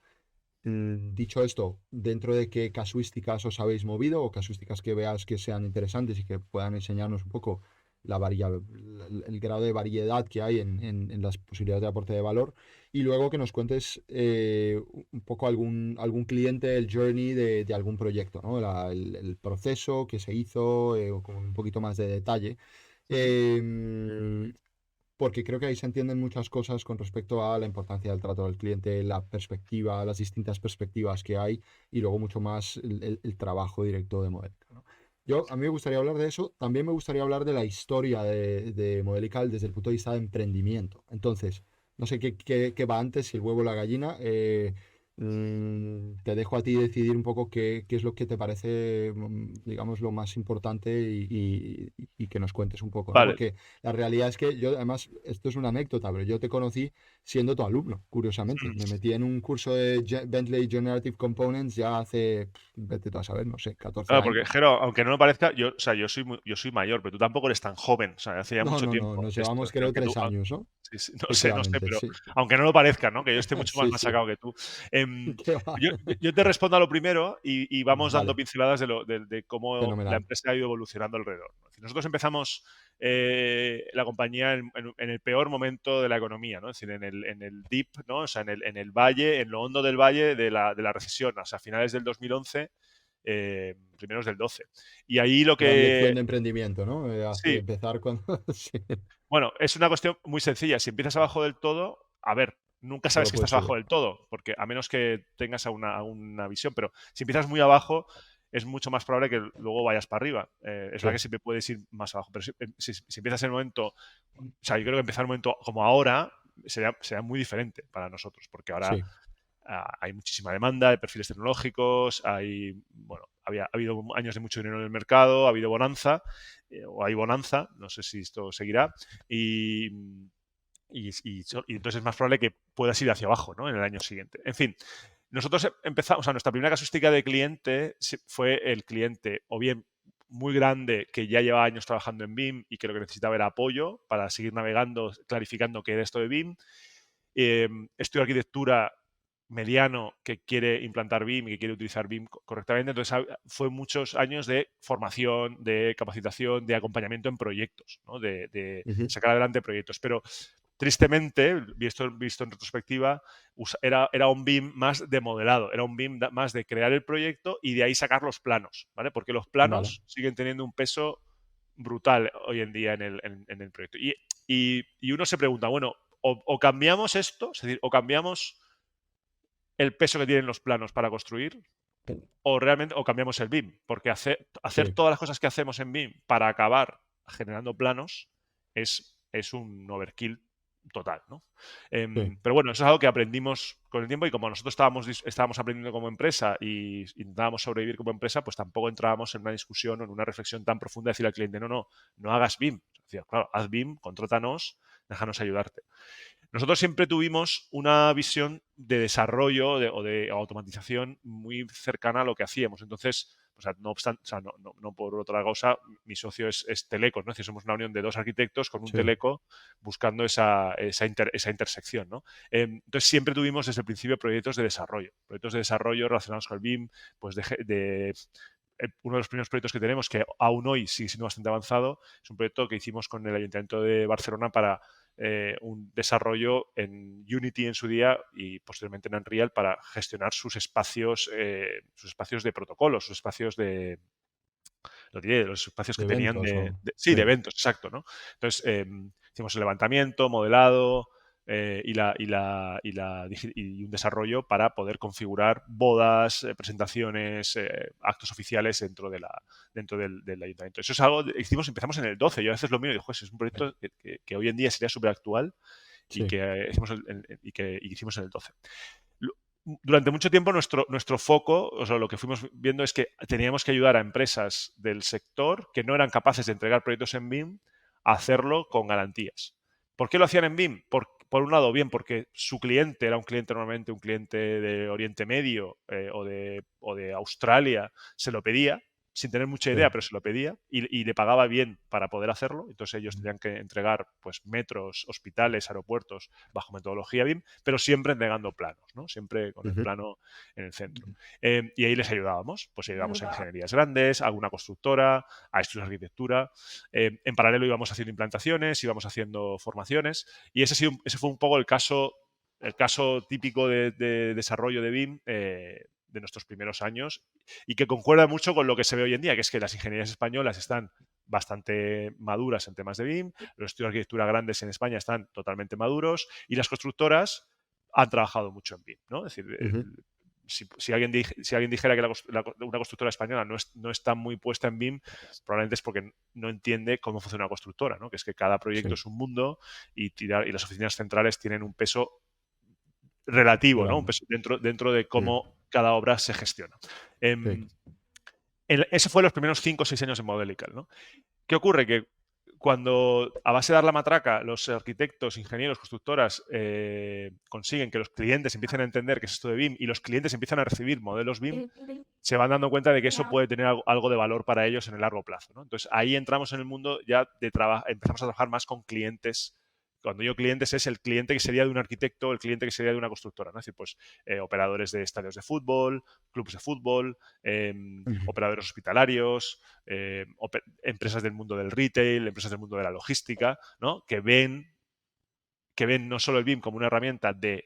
Dicho esto, ¿dentro de qué casuísticas os habéis movido o casuísticas que veas que sean interesantes y que puedan enseñarnos un poco el grado de variedad que hay en las posibilidades de aporte de valor? Y luego que nos cuentes un poco algún cliente, el journey de algún proyecto, ¿no? El proceso que se hizo, o con un poquito más de detalle. Ujú. Em, Porque creo que ahí se entienden muchas cosas con respecto a la importancia del trato del cliente, la perspectiva, las distintas perspectivas que hay y luego mucho más el trabajo directo de Modelical, ¿no? A mí me gustaría hablar de eso. También me gustaría hablar de la historia de Modelical desde el punto de vista de emprendimiento. Entonces, no sé qué va antes, si el huevo o la gallina. Te dejo a ti decidir un poco qué es lo que te parece, digamos, lo más importante y que nos cuentes un poco, ¿no? Vale. Porque la realidad es que yo, además, esto es una anécdota, pero yo te conocí siendo tu alumno, curiosamente. Me metí en un curso de Bentley Generative Components ya hace, vete tú a saber, no sé, 14 Claro, porque, años. Jero, aunque no lo parezca, yo, o sea, yo soy mayor, pero tú tampoco eres tan joven. O sea, hace ya No, mucho no, no, tiempo nos esto. llevamos creo Aunque tú, 3 años, ¿no? sí, sí, no sé, Efectivamente, pero sí. aunque no lo parezca, ¿no? Que yo esté mucho más Sí, sí. machacado que tú. ¿Qué va? Yo te respondo a lo primero y vamos dando Vale, pinceladas de cómo la fenomenal. empresa ha ido evolucionando alrededor, ¿no? Es decir, nosotros empezamos la compañía en el peor momento de la economía, ¿no? Es decir, en el dip, ¿no? O sea, en el valle, en lo hondo del valle de la recesión, o sea, a finales del 2011, primeros del 12. Y ahí lo Gran lección que... de emprendimiento, ¿no? Sí, Empezar cuando... Sí, bueno, es una cuestión muy sencilla. Si empiezas abajo del todo, a ver, nunca sabes solo que puede estás abajo subir. del todo, porque a menos que tengas a una visión, pero si empiezas muy abajo, es mucho más probable que luego vayas para arriba. Es verdad Sí, que siempre puedes ir más abajo, pero si empiezas en el momento, o sea, yo creo que empezar en un momento como ahora sería muy diferente para nosotros, porque ahora sí, hay muchísima demanda de perfiles tecnológicos, bueno, ha habido años de mucho dinero en el mercado, ha habido bonanza, o hay bonanza, no sé si esto seguirá, y, y entonces es más probable que puedas ir hacia abajo, ¿no? En el año siguiente. En fin, nosotros empezamos, o sea, nuestra primera casuística de cliente fue el cliente o bien muy grande que ya lleva años trabajando en BIM y que lo que necesitaba era apoyo para seguir navegando, clarificando qué era esto de BIM. Estudio arquitectura mediano que quiere implantar BIM y que quiere utilizar BIM correctamente. Entonces, fue muchos años de formación, de capacitación, de acompañamiento en proyectos, ¿no? De ujú, sacar adelante proyectos. Pero tristemente, visto en retrospectiva, era un BIM más de modelado, era un BIM más de crear el proyecto y de ahí sacar los planos, ¿vale? Porque los vale. planos siguen teniendo un peso brutal hoy en día en el proyecto. Y uno se pregunta, bueno, o cambiamos esto, es decir, o cambiamos el peso que tienen los planos para construir, o realmente, o cambiamos el BIM, porque hacer Sí, todas las cosas que hacemos en BIM para acabar generando planos es un overkill total, ¿no? sí. Pero bueno, eso es algo que aprendimos con el tiempo y como nosotros estábamos aprendiendo como empresa y intentábamos sobrevivir como empresa, pues tampoco entrábamos en una discusión o en una reflexión tan profunda de decirle al cliente, no hagas BIM. Decía, claro, haz BIM, contrátanos, déjanos ayudarte. Nosotros siempre tuvimos una visión de desarrollo o de automatización muy cercana a lo que hacíamos. Entonces, o sea, no obstante, o sea, no por otra cosa, mi socio es Telecos, ¿no? Es decir, somos una unión de dos arquitectos con un Sí. Teleco buscando esa intersección, ¿no? Entonces, siempre tuvimos desde el principio proyectos de desarrollo relacionados con el BIM, pues uno de los primeros proyectos que tenemos, que aún hoy sigue siendo bastante avanzado, es un proyecto que hicimos con el Ayuntamiento de Barcelona para un desarrollo en Unity en su día y posteriormente en Unreal para gestionar sus espacios de protocolo, sus espacios lo diré, los espacios De que tenían eventos o... sí, Sí. de eventos, exacto, ¿no? Entonces, hicimos el levantamiento, modelado y un desarrollo para poder configurar bodas, presentaciones, actos oficiales dentro del ayuntamiento. Eso es algo, empezamos en el 12, yo a veces lo miro y digo, "Joder, es un proyecto que hoy en día sería súper actual y Sí. que hicimos, y que hicimos en el 12. Durante mucho tiempo nuestro foco, o sea, lo que fuimos viendo es que teníamos que ayudar a empresas del sector que no eran capaces de entregar proyectos en BIM a hacerlo con garantías. ¿Por qué lo hacían en BIM? Por un lado, bien, porque su cliente era un cliente normalmente un cliente de Oriente Medio o de Australia, se lo pedía, sin tener mucha idea, Sí. pero se lo pedía y le pagaba bien para poder hacerlo. Entonces ellos tenían que entregar pues metros, hospitales, aeropuertos bajo metodología BIM, pero siempre entregando planos, ¿no? Siempre con el Ujú. plano en el centro. Y ahí les ayudábamos, pues ayudábamos a ingenierías grandes, a alguna constructora, a estudios de arquitectura. En paralelo íbamos haciendo implantaciones, íbamos haciendo formaciones y ese fue un poco el caso típico de desarrollo de BIM de nuestros primeros años y que concuerda mucho con lo que se ve hoy en día, que es que las ingenierías españolas están bastante maduras en temas de BIM, los estudios de arquitectura grandes en España están totalmente maduros y las constructoras han trabajado mucho en BIM, ¿no? Es decir, Ujú. si alguien dijera que una constructora española no está muy puesta en BIM, probablemente es porque no entiende cómo funciona una constructora, ¿no? Que es que cada proyecto Sí, es un mundo y las oficinas centrales tienen un peso relativo, ¿no? Un grande. peso dentro de Sí, cómo cada obra se gestiona. sí, Ese fue los primeros 5 o 6 años en Modelical, ¿no? ¿Qué ocurre? Que cuando a base de dar la matraca los arquitectos, ingenieros, constructoras consiguen que los clientes empiecen a entender qué es esto de BIM y los clientes empiezan a recibir modelos BIM, se van dando cuenta de que eso puede tener algo de valor para ellos en el largo plazo, ¿no? Entonces ahí entramos en el mundo ya de trabajo, empezamos a trabajar más con clientes. Cuando digo clientes es el cliente que sería de un arquitecto, el cliente que sería de una constructora, ¿no? Es decir, pues operadores de estadios de fútbol, clubes de fútbol, ujú, operadores hospitalarios, empresas del mundo del retail, empresas del mundo de la logística, ¿no? Que ven no solo el BIM como una herramienta de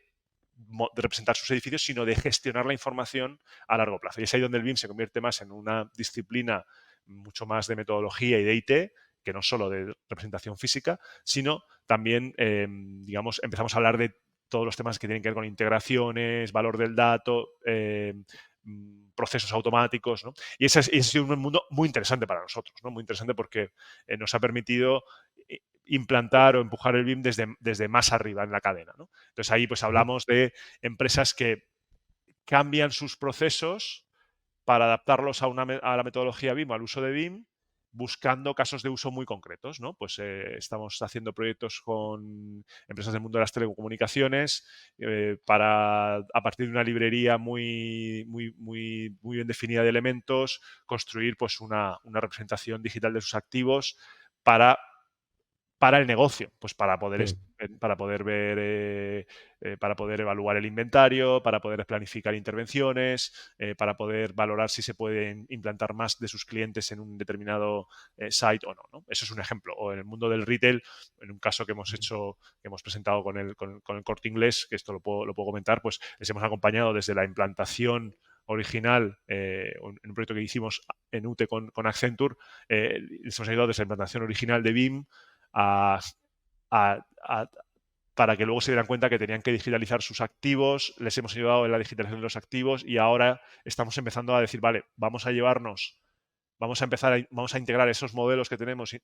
representar sus edificios, sino de gestionar la información a largo plazo. Y es ahí donde el BIM se convierte más en una disciplina mucho más de metodología y de IT, que no solo de representación física, sino también, digamos, empezamos a hablar de todos los temas que tienen que ver con integraciones, valor del dato, procesos automáticos, ¿no? Y ese ha sido un mundo muy interesante para nosotros, ¿no? Muy interesante porque nos ha permitido implantar o empujar el BIM desde más arriba en la cadena, ¿no? Entonces ahí pues ujú, hablamos de empresas que cambian sus procesos para adaptarlos a la metodología BIM, al uso de BIM, buscando casos de uso muy concretos, ¿no? Pues estamos haciendo proyectos con empresas del mundo de las telecomunicaciones para, a partir de una librería muy bien definida de elementos, construir pues una representación digital de sus activos para el negocio, pues sí, para poder ver, para poder evaluar el inventario, para poder planificar intervenciones, para poder valorar si se pueden implantar más de sus clientes en un determinado site o no, ¿no? Eso es un ejemplo. O en el mundo del retail, en un caso que hemos hecho, que hemos presentado con el Corte Inglés, que esto lo puedo comentar, pues les hemos acompañado desde la implantación original, en un proyecto que hicimos en UTE con Accenture, les hemos ayudado desde la implantación original de BIM a, a, a, para que luego se dieran cuenta que tenían que digitalizar sus activos, les hemos ayudado en la digitalización de los activos y ahora estamos empezando a decir, vale, vamos a integrar esos modelos que tenemos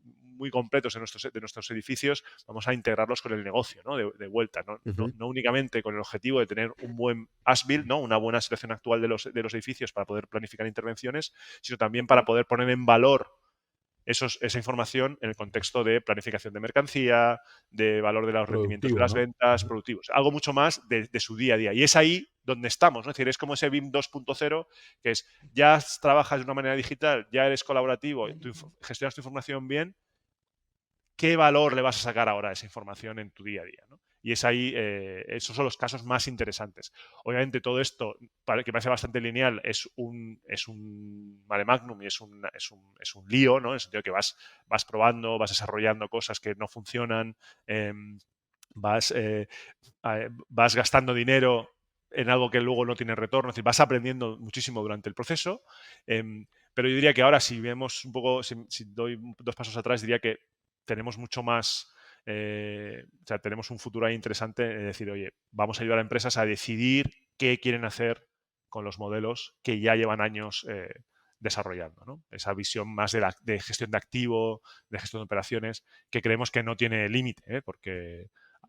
muy completos de nuestros edificios, vamos a integrarlos con el negocio, ¿no? De vuelta, ¿no? No, ujú, no únicamente con el objetivo de tener un buen as-built, ¿no? Una buena selección actual de los edificios para poder planificar intervenciones, sino también para poder poner en valor esa información en el contexto de planificación de mercancía, de valor de los rendimientos de productivo, las ¿no? ventas, Ujú, productivos. Algo mucho más de su día a día. Y es ahí donde estamos, ¿no? Es decir, es como ese BIM 2.0, que es, ya trabajas de una manera digital, ya eres colaborativo, gestionas tu información bien, ¿qué valor le vas a sacar ahora a esa información en tu día a día, ¿no? Y es ahí, esos son los casos más interesantes. Obviamente todo esto, que parece bastante lineal, es un mare magnum y es un lío, ¿no? En el sentido que vas probando, vas desarrollando cosas que no funcionan, vas, eh, vas gastando dinero en algo que luego no tiene retorno, es decir, vas aprendiendo muchísimo durante el proceso, pero yo diría que ahora si vemos un poco, si doy 2 pasos atrás, diría que tenemos mucho más, o sea, tenemos un futuro ahí interesante, es decir, oye, vamos a ayudar a empresas a decidir qué quieren hacer con los modelos que ya llevan años desarrollando, ¿no? Esa visión más de gestión de activo, de gestión de operaciones, que creemos que no tiene límite, porque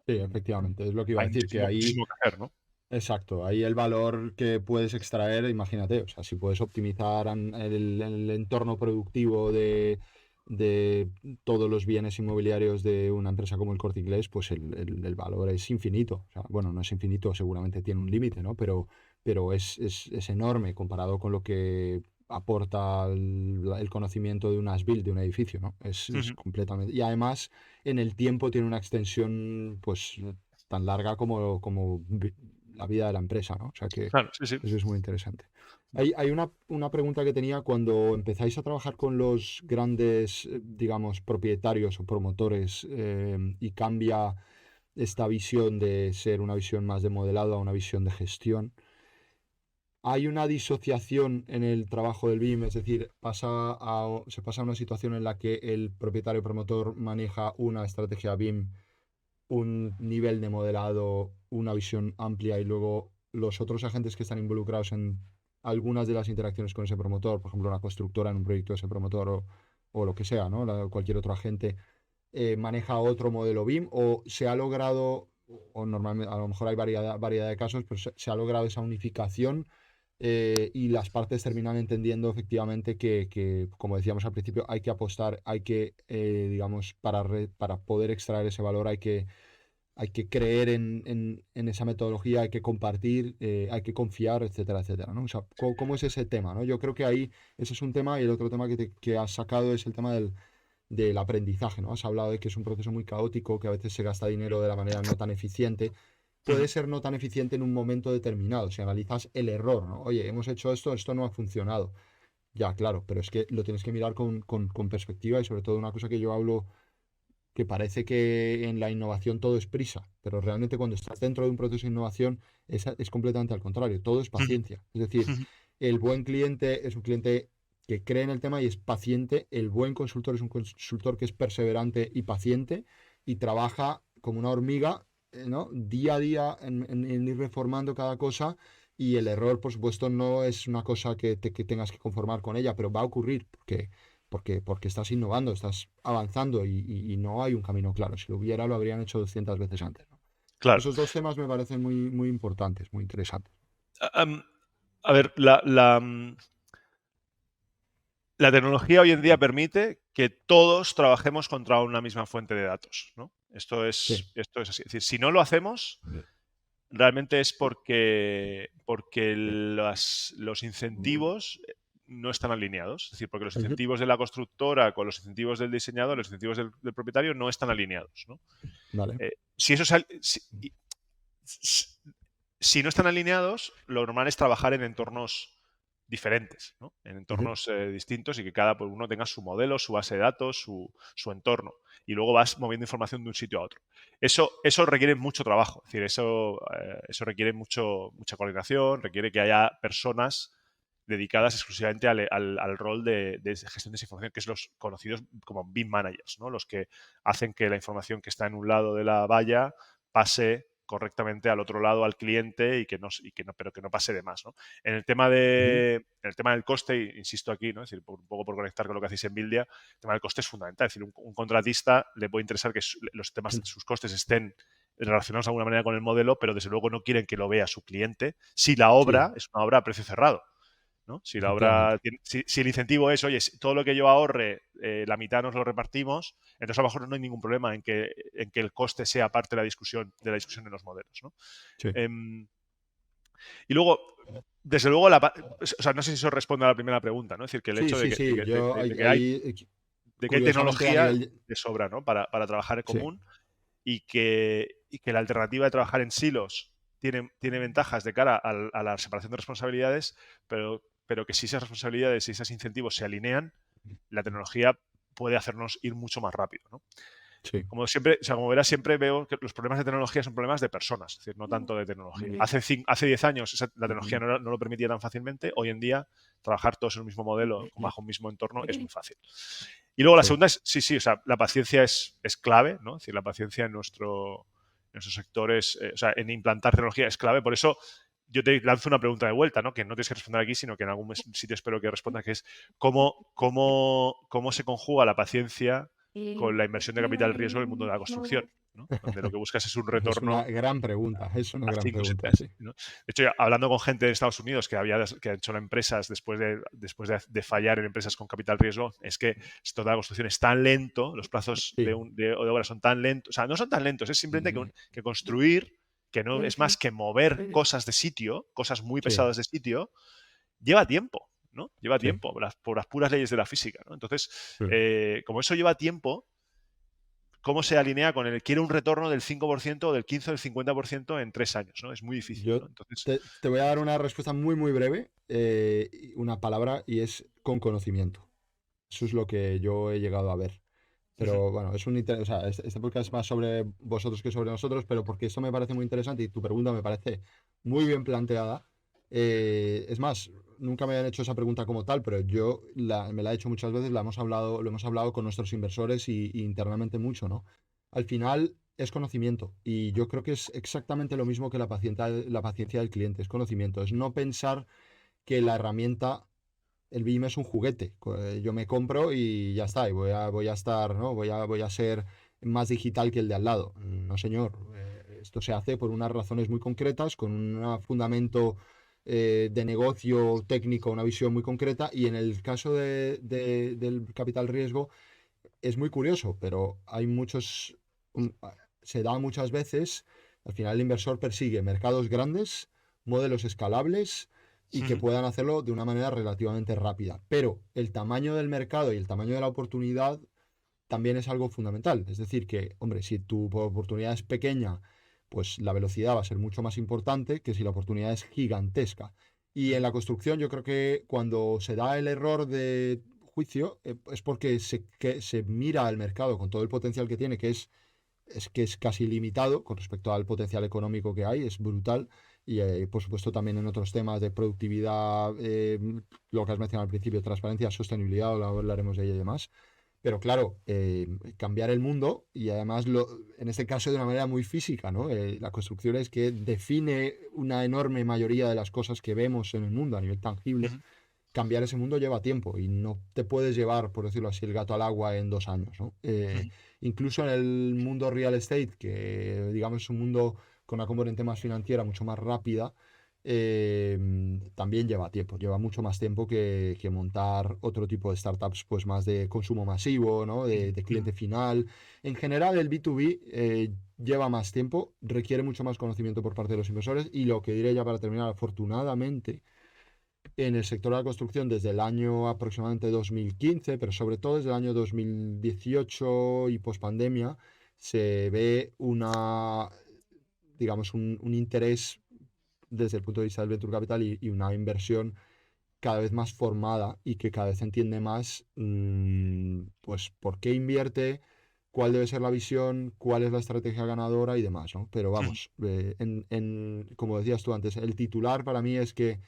sí, efectivamente, es lo que iba a hay decir, que muchísimo, ahí, muchísimo que hacer, ¿no? exacto, ahí el valor que puedes extraer, imagínate, o sea, si puedes optimizar el entorno productivo de todos los bienes inmobiliarios de una empresa como el Corte Inglés, pues el valor es infinito. O sea, bueno, no es infinito, seguramente tiene un límite, ¿no? Pero es enorme comparado con lo que aporta el conocimiento de un as-built, de un edificio, ¿no? Es Ujú. completamente... Y además, en el tiempo tiene una extensión, pues, tan larga como la vida de la empresa, ¿no? O sea que Claro, sí, sí. eso es muy interesante. Hay una pregunta que tenía cuando empezáis a trabajar con los grandes, digamos, propietarios o promotores y cambia esta visión de ser una visión más de modelado a una visión de gestión. ¿Hay una disociación en el trabajo del BIM? Es decir, se pasa a una situación en la que el propietario promotor maneja una estrategia BIM, un nivel de modelado, una visión amplia y luego los otros agentes que están involucrados en algunas de las interacciones con ese promotor, por ejemplo, una constructora en un proyecto de ese promotor o lo que sea, ¿no? Cualquier otro agente maneja otro modelo BIM o se ha logrado, o normalmente a lo mejor hay variedad de casos, pero se ha logrado esa unificación y las partes terminan entendiendo efectivamente que, como decíamos al principio, hay que apostar, hay que, digamos, para poder extraer ese valor, hay que creer en esa metodología, hay que compartir, hay que confiar, etcétera, etcétera, ¿no? O sea, ¿cómo es ese tema, ¿no? Yo creo que ahí ese es un tema y el otro tema que has sacado es el tema del aprendizaje, ¿no? Has hablado de que es un proceso muy caótico, que a veces se gasta dinero de la manera no tan eficiente. Puede ser no tan eficiente en un momento determinado, si analizas el error, ¿no? Oye, hemos hecho esto no ha funcionado. Ya, claro, pero es que lo tienes que mirar con perspectiva y sobre todo una cosa que yo hablo, que parece que en la innovación todo es prisa, pero realmente cuando estás dentro de un proceso de innovación es completamente al contrario, todo es paciencia. Es decir, el buen cliente es un cliente que cree en el tema y es paciente, el buen consultor es un consultor que es perseverante y paciente y trabaja como una hormiga, ¿no? Día a día en ir reformando cada cosa y el error, por supuesto, no es una cosa que tengas que conformar con ella, pero va a ocurrir porque estás innovando, estás avanzando y no hay un camino claro. Si lo hubiera, lo habrían hecho 200 veces antes, ¿no? Claro. Esos dos temas me parecen muy, muy importantes, muy interesantes. A ver, la tecnología hoy en día permite que todos trabajemos contra una misma fuente de datos, ¿no? Esto Sí, es así. Es decir, si no lo hacemos, realmente es porque los incentivos no están alineados. Es decir, porque los ujú, incentivos de la constructora con los incentivos del diseñador, los incentivos del propietario no están alineados, ¿no? vale, Si eso si- si no están alineados, lo normal es trabajar en entornos diferentes, ¿no? En ujú, entornos distintos y que cada uno tenga su modelo, su base de datos, su entorno. Y luego vas moviendo información de un sitio a otro. Eso requiere mucho trabajo. Es decir, eso requiere mucha coordinación, requiere que haya personas dedicadas exclusivamente al rol de gestión de esa información, que es los conocidos como BIM managers, ¿no? Los que hacen que la información que está en un lado de la valla pase correctamente al otro lado al cliente pero que no pase de más, ¿no? ujú, En el tema del coste, insisto aquí, ¿no? Es decir, un poco por conectar con lo que hacéis en Buildia, el tema del coste es fundamental. Es decir, un contratista le puede interesar que los temas, sus costes estén relacionados de alguna manera con el modelo, pero desde luego no quieren que lo vea su cliente si la sí, obra es una obra a precio cerrado. ¿No? Si la obra efectivamente. si el incentivo es, oye, todo lo que yo ahorre, la mitad nos lo repartimos, entonces a lo mejor no hay ningún problema en que el coste sea parte de la discusión de los modelos, ¿no? Sí, Em, y luego, desde luego, o sea, no sé si eso responde a la primera pregunta, ¿no? Es decir, que el sí, hecho de sí, que, de sí. que- de- Yo de- de que hay, ahí, de que hay curiosamente, a tecnología nivel. de sobra, ¿no? Para trabajar en Sí, común y que la alternativa de trabajar en silos tiene ventajas de cara a la separación de responsabilidades, pero que si esas responsabilidades y esos incentivos se alinean, la tecnología puede hacernos ir mucho más rápido, ¿no? sí. Como siempre, o sea, como verás, siempre veo que los problemas de tecnología son problemas de personas, es decir, no tanto de tecnología. Hace 10 años la tecnología no lo permitía tan fácilmente, hoy en día trabajar todos en un mismo modelo, bajo un mismo entorno, es muy fácil. Y luego la Sí. segunda es, sí, o sea, la paciencia es clave, ¿no? Es decir, la paciencia en nuestros sectores, o sea, en implantar tecnología es clave. Por eso yo te lanzo una pregunta de vuelta, ¿no? Que no tienes que responder aquí, sino que en algún sitio espero que respondas, que es cómo se conjuga la paciencia con la inversión de capital riesgo en el mundo de la construcción, ¿no? Donde lo que buscas es un Es una retorno gran pregunta, es una a gran 5 o 7 pregunta, meses, sí. ¿no? De hecho, hablando con gente de Estados Unidos que han hecho empresas después de fallar en empresas con capital riesgo, es que esto de la construcción es tan lento, los plazos Sí. de obra son tan lentos, o sea, no son tan lentos, es simplemente que construir, que no es más que mover cosas de sitio, cosas muy Sí, pesadas de sitio, lleva tiempo, ¿no? Lleva sí, tiempo por las puras leyes de la física, ¿no? Entonces, sí. como eso lleva tiempo, ¿cómo se alinea con el quiere un retorno del 5% o del 15 o del 50% en 3 años, ¿no? Es muy difícil, Yo ¿no? Entonces, te voy a dar una respuesta muy, muy breve, una palabra, y es con conocimiento. Eso es lo que yo he llegado a ver. ujú, Pero bueno, o sea, este podcast es más sobre vosotros que sobre nosotros, pero porque esto me parece muy interesante y tu pregunta me parece muy bien planteada. Es más, nunca me habían hecho esa pregunta como tal, pero me la he hecho muchas veces, lo hemos hablado con nuestros inversores y internamente mucho, ¿no? al final es conocimiento. Y yo creo que es exactamente lo mismo que la paciencia del cliente, es conocimiento. Es no pensar que la herramienta, el BIM es un juguete. Yo me compro y ya está, y voy a estar, ¿no? Voy a ser más digital que el de al lado. No, señor. Esto se hace por unas razones muy concretas, con un fundamento de negocio técnico, una visión muy concreta. Y en el caso del capital riesgo, es muy curioso, pero hay muchos, se da muchas veces, al final el inversor persigue mercados grandes, modelos escalables y que Ujú. puedan hacerlo de una manera relativamente rápida. Pero el tamaño del mercado y el tamaño de la oportunidad también es algo fundamental. Es decir, que, hombre, si tu oportunidad es pequeña, pues la velocidad va a ser mucho más importante que si la oportunidad es gigantesca. Y en la construcción yo creo que cuando se da el error de juicio es porque se mira al mercado con todo el potencial que tiene, que es casi ilimitado con respecto al potencial económico que hay, es brutal. Y por supuesto también en otros temas de productividad, lo que has mencionado al principio, transparencia, sostenibilidad, ahora hablaremos de ello y demás. Pero claro, cambiar el mundo y además en este caso de una manera muy física, ¿no? La construcción es que define una enorme mayoría de las cosas que vemos en el mundo a nivel tangible. Ujú. Cambiar ese mundo lleva tiempo y no te puedes llevar, por decirlo así, el gato al agua en 2 años, ¿no? Ujú. Incluso en el mundo real estate, que digamos es un mundo con una componente más financiera, mucho más rápida, también lleva tiempo, lleva mucho más tiempo que montar otro tipo de startups, pues más de consumo masivo, ¿no? De Ujú. cliente final. En general, el B2B lleva más tiempo, requiere mucho más conocimiento por parte de los inversores y lo que diré ya para terminar, afortunadamente, en el sector de la construcción desde el año aproximadamente 2015, pero sobre todo desde el año 2018 y pospandemia, se ve digamos, un interés desde el punto de vista del venture capital y una inversión cada vez más formada y que cada vez entiende más, pues, por qué invierte, cuál debe ser la visión, cuál es la estrategia ganadora y demás, ¿no? Pero Ujú. vamos, como decías tú antes, el titular para mí es que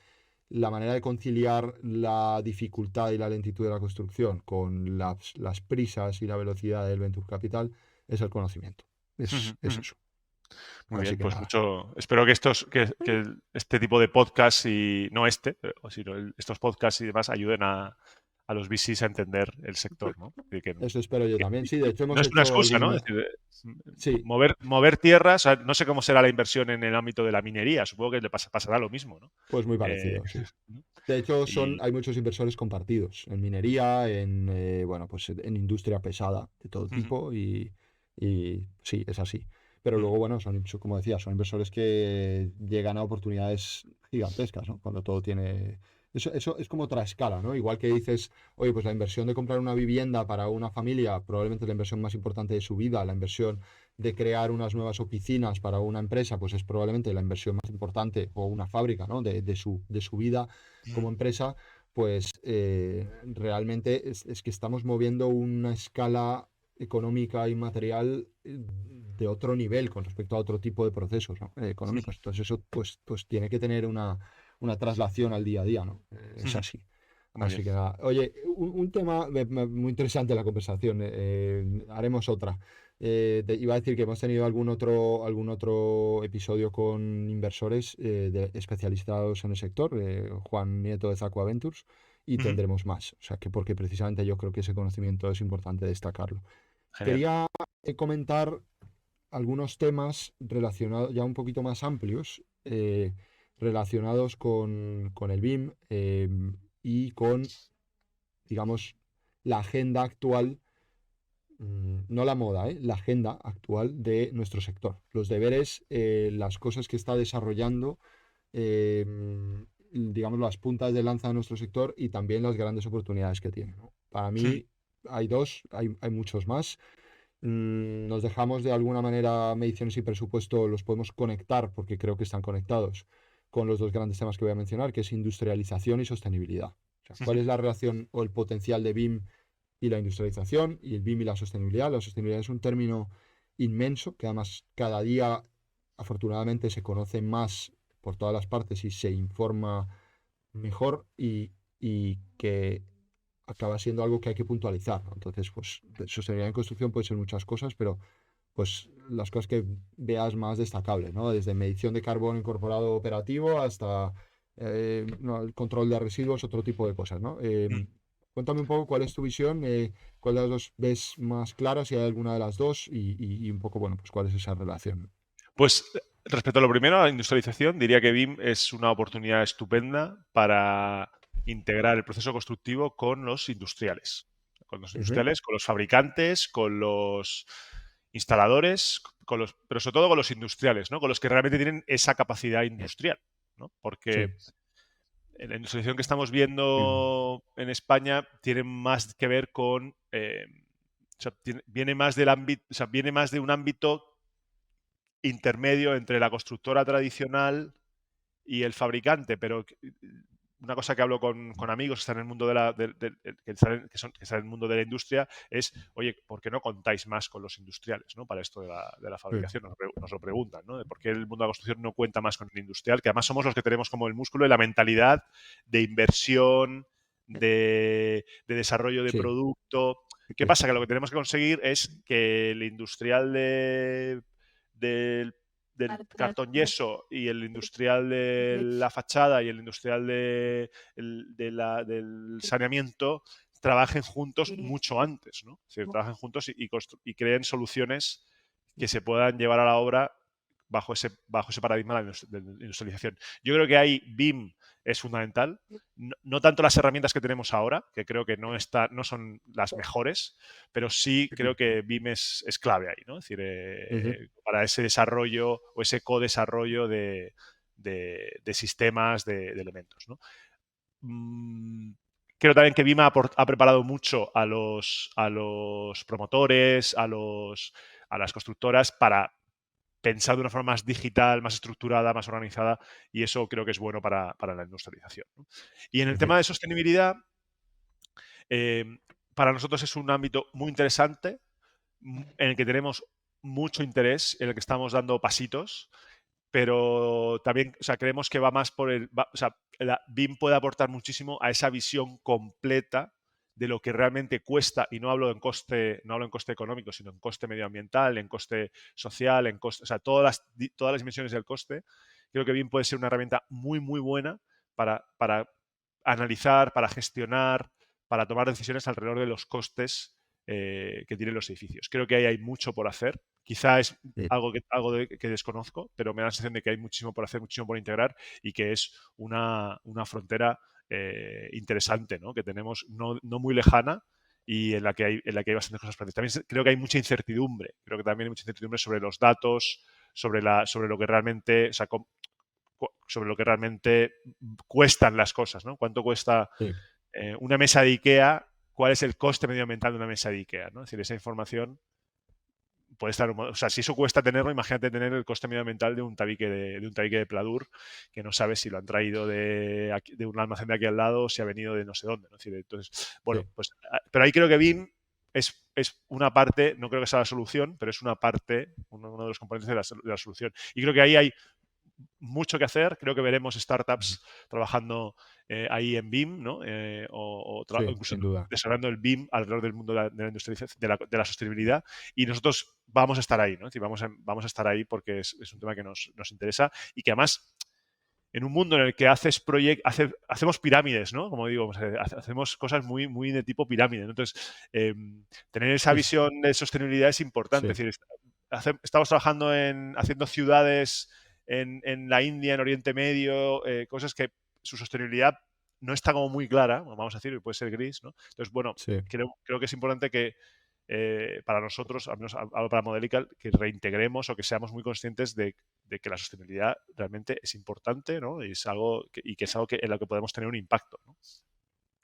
la manera de conciliar la dificultad y la lentitud de la construcción con las prisas y la velocidad del venture capital es el conocimiento. Ujú. Es Ujú. eso. Muy Así bien, que pues nada. mucho. Espero que este tipo de podcasts y no sino estos podcasts y demás ayuden a los VCs a entender el sector, ¿no? Y Eso espero yo también. Sí, de hecho no hemos es una hecho excusa, ¿no? algún... Es decir, Sí, mover tierras, o sea, no sé cómo será la inversión en el ámbito de la minería, supongo que pasará lo mismo, ¿no? pues muy Eh, parecido, sí. De hecho, y, hay muchos inversores compartidos en minería, bueno, pues en industria pesada de todo ujú. tipo y sí, es así. Pero Ujú. luego, bueno, como decía, son inversores que llegan a oportunidades gigantescas, ¿no? Cuando todo tiene... Eso es como otra escala, ¿no? Igual que dices, oye, pues la inversión de comprar una vivienda para una familia, probablemente es la inversión más importante de su vida, la inversión de crear unas nuevas oficinas para una empresa, pues es probablemente la inversión más importante o una fábrica, ¿no? De su vida Ujú. como empresa, pues realmente es que estamos moviendo una escala económica y material de otro nivel con respecto a otro tipo de procesos, ¿no? Económicos. Entonces eso pues tiene que tener una traslación al día a día, ¿no? Es Ujú. así. Muy Así bien. que nada. Oye, un tema muy interesante en la conversación. Haremos otra. Iba a decir que hemos tenido algún otro episodio con inversores especializados en el sector, Juan Nieto de Zacua Ventures, y Ujú. tendremos más. O sea, que porque precisamente yo creo que ese conocimiento es importante destacarlo. Genial. Quería comentar algunos temas relacionados, ya un poquito más amplios, relacionados con el BIM y con, digamos, la agenda actual, no la moda, la agenda actual de nuestro sector. Los deberes, las cosas que está desarrollando, eh, digamos, las puntas de lanza de nuestro sector y también las grandes oportunidades que tiene, ¿no? Para Ujú. mí hay dos, hay muchos más. Nos dejamos de alguna manera mediciones y presupuesto, los podemos conectar porque creo que están conectados con los dos grandes temas que voy a mencionar, que es industrialización y sostenibilidad. O sea, ¿cuál Ujú. es la relación o el potencial de BIM y la industrialización y el BIM y la sostenibilidad? La sostenibilidad es un término inmenso que además cada día afortunadamente se conoce más por todas las partes y se informa mejor y que acaba siendo algo que hay que puntualizar, ¿no? Entonces, pues, sostenibilidad en construcción puede ser muchas cosas, pero pues las cosas que veas más destacables, ¿no? Desde medición de carbono incorporado operativo hasta no, el control de residuos, otro tipo de cosas, ¿no? Cuéntame un poco cuál es tu visión, cuál de las dos ves más clara, si hay alguna de las dos y un poco, bueno, pues cuál es esa relación. Pues respecto a lo primero, a la industrialización, diría que BIM es una oportunidad estupenda para integrar el proceso constructivo con los industriales. Con los Ujú. industriales, con los fabricantes, con los instaladores, pero sobre todo con los industriales, ¿no? Con los que realmente tienen esa capacidad industrial, ¿no? Sí. Porque la industrialización que estamos Mm. viendo en España tiene más que ver con o sea, viene más del ámbito, o sea, viene más de un ámbito intermedio entre la constructora tradicional y el fabricante, pero una cosa que hablo con amigos que están en el mundo que están en el mundo de la industria es, oye, ¿por qué no contáis más con los industriales, ¿no? Para esto de la Sí. fabricación? Nos lo preguntan, ¿no? De por qué el mundo de la construcción no cuenta más con el industrial, que además somos los que tenemos como el músculo y la mentalidad de inversión, de desarrollo de Sí. producto. ¿Qué Sí. pasa? Que lo que tenemos que conseguir es que el industrial del cartón yeso y el industrial de la fachada y el industrial del saneamiento trabajen juntos mucho antes, ¿no? Es decir, trabajen juntos y creen soluciones que se puedan llevar a la obra bajo ese paradigma de la industrialización. Yo creo que ahí BIM es fundamental. No tanto las herramientas que tenemos ahora, que creo que no son las mejores, pero sí creo que BIM es clave ahí, ¿no? Es decir, Ujú. para ese desarrollo o ese co-desarrollo de sistemas, de elementos, ¿no? Creo también que BIM ha preparado mucho a los promotores, a las constructoras para pensar de una forma más digital, más estructurada, más organizada, y eso creo que es bueno para la industrialización, ¿no? Y en el tema de Perfecto. sostenibilidad, eh, para nosotros es un ámbito muy interesante, en el que tenemos mucho interés, en el que estamos dando pasitos, pero también, o sea, creemos que va más o sea, la BIM puede aportar muchísimo a esa visión completa de lo que realmente cuesta, y no hablo en coste económico, sino en coste medioambiental, en coste social, o sea, todas las dimensiones del coste. Creo que BIM puede ser una herramienta muy, muy buena para analizar, para gestionar, para tomar decisiones alrededor de los costes que tienen los edificios. Creo que ahí hay mucho por hacer. Quizá es Sí. algo que desconozco, pero me da la sensación de que hay muchísimo por hacer, muchísimo por integrar y que es una frontera interesante, ¿no? Que tenemos no muy lejana y en la que hay bastantes cosas por hacer. También creo que hay mucha incertidumbre. Creo que también hay mucha incertidumbre sobre los datos, sobre lo que realmente, o sea, sobre lo que realmente cuestan las cosas, ¿no? ¿Cuánto cuesta Sí. una mesa de IKEA? ¿Cuál es el coste medioambiental de una mesa de IKEA? ¿No? Es decir, esa información puede estar, o sea, si eso cuesta tenerlo, imagínate tener el coste medioambiental de un tabique de Pladur, que no sabes si lo han traído de un almacén de aquí al lado o si ha venido de no sé dónde, ¿no? Es decir, entonces, bueno, Sí. pues, pero ahí creo que BIM es una parte, no creo que sea la solución, pero es una parte, uno de los componentes de la solución. Y creo que ahí hay mucho que hacer. Creo que veremos Ujú. startups trabajando ahí en BIM, ¿no? O Sí, incluso sin duda. desarrollando el BIM alrededor del mundo de la industrialización, de la sostenibilidad. Y nosotros vamos a estar ahí, ¿no? Es decir, vamos a estar ahí porque es un tema que nos interesa y que además en un mundo en el que hacemos pirámides, ¿no? Como digo, hacemos cosas muy, muy de tipo pirámide, ¿no? Entonces, tener esa Es, visión de sostenibilidad es importante. sí. Es decir, estamos trabajando haciendo ciudades en la India, en Oriente Medio, cosas que su sostenibilidad no está como muy clara, vamos a decir, puede ser gris, ¿no? Entonces, bueno, Sí. creo que es importante que para nosotros, al menos hablo para Modelical, que reintegremos o que seamos muy conscientes de que la sostenibilidad realmente es importante, ¿no? Y que es algo en lo que podemos tener un impacto, ¿no?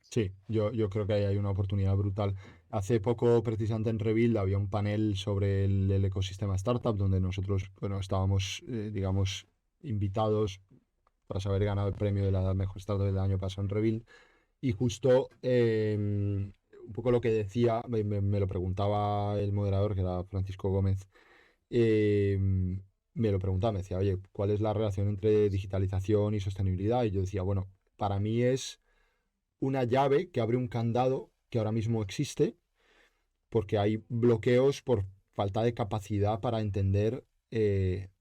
Sí, yo creo que ahí hay una oportunidad brutal. Hace poco, precisamente en Rebuild, había un panel sobre el ecosistema startup donde nosotros, bueno, estábamos, digamos, invitados tras haber ganado el premio de la mejor startup del año pasado en Rebuild. Y justo un poco lo que decía, me lo preguntaba el moderador, que era Francisco Gómez, me lo preguntaba, me decía, oye, ¿cuál es la relación entre digitalización y sostenibilidad? Y yo decía, bueno, para mí es una llave que abre un candado que ahora mismo existe, porque hay bloqueos por falta de capacidad para entender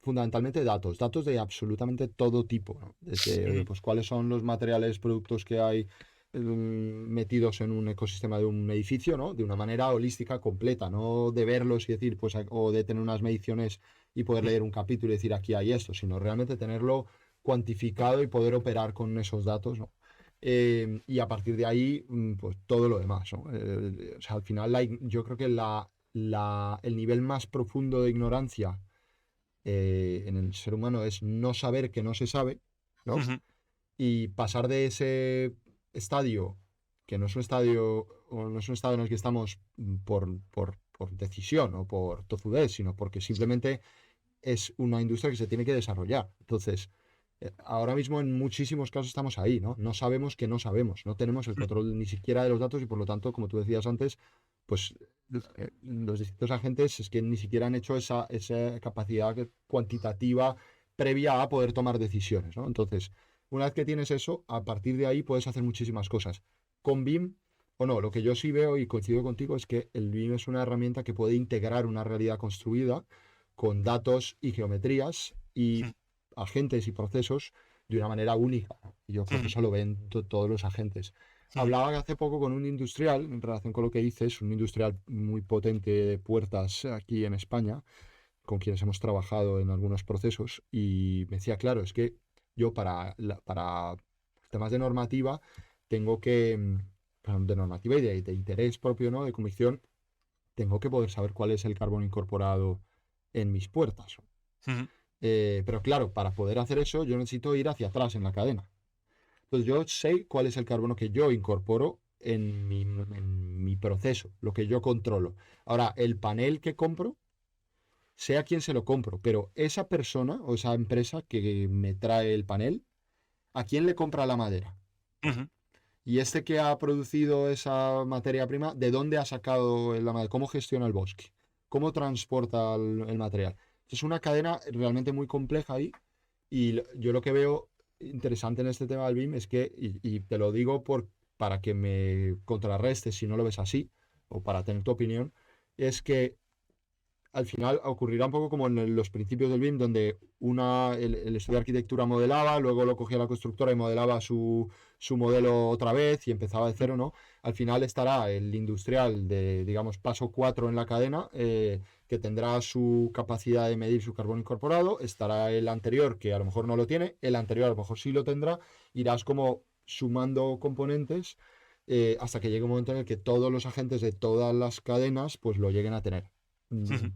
fundamentalmente datos de absolutamente todo tipo, ¿no? Desde, oye, pues cuáles son los materiales, productos que hay metidos en un ecosistema de un edificio, ¿no? De una manera holística, completa, no de verlos y decir, pues, o de tener unas mediciones y poder leer un capítulo y decir, aquí hay esto, sino realmente tenerlo cuantificado y poder operar con esos datos, ¿no? Y a partir de ahí, pues todo lo demás, ¿no? O sea, al final yo creo que el nivel más profundo de ignorancia en el ser humano es no saber que no se sabe, ¿no? Y pasar de ese estadio, que no es un estadio, o no es un estado en el que estamos por decisión o por tozudez, sino porque simplemente es una industria que se tiene que desarrollar. Entonces, ahora mismo en muchísimos casos estamos ahí, ¿no? No sabemos que no sabemos, no tenemos el control ni siquiera de los datos y por lo tanto, como tú decías antes, pues los distintos agentes es que ni siquiera han hecho esa capacidad cuantitativa previa a poder tomar decisiones, ¿no? Entonces, una vez que tienes eso, a partir de ahí puedes hacer muchísimas cosas. Con BIM o no, lo que yo sí veo y coincido contigo es que el BIM es una herramienta que puede integrar una realidad construida con datos y geometrías y agentes y procesos de una manera única. Y yo creo que eso lo ven todos los agentes. Hablaba hace poco con un industrial, en relación con lo que dices, un industrial muy potente de puertas aquí en España, con quienes hemos trabajado en algunos procesos, y me decía, claro, es que yo para temas de normativa tengo que, de normativa y de interés propio, ¿no? De convicción, tengo que poder saber cuál es el carbono incorporado en mis puertas. Pero claro, para poder hacer eso yo necesito ir hacia atrás en la cadena. Entonces yo sé cuál es el carbono que yo incorporo en mi proceso, lo que yo controlo. Ahora, el panel que compro, sé a quién se lo compro, pero esa persona o esa empresa que me trae el panel, ¿a quién le compra la madera? Y este que ha producido esa materia prima, ¿de dónde ha sacado la madera? ¿Cómo gestiona el bosque? ¿Cómo transporta el material? Es una cadena realmente muy compleja ahí. Y yo lo que veo interesante en este tema del BIM es que, y te lo digo para que me contrarrestes si no lo ves así, o para tener tu opinión, es que al final ocurrirá un poco como en los principios del BIM, donde el estudio de arquitectura modelaba, luego lo cogía la constructora y modelaba su modelo otra vez y empezaba de cero, ¿no? Al final estará el industrial de, digamos, paso 4 en la cadena, que tendrá su capacidad de medir su carbono incorporado, estará el anterior, que a lo mejor no lo tiene, el anterior a lo mejor sí lo tendrá, irás como sumando componentes hasta que llegue un momento en el que todos los agentes de todas las cadenas pues lo lleguen a tener.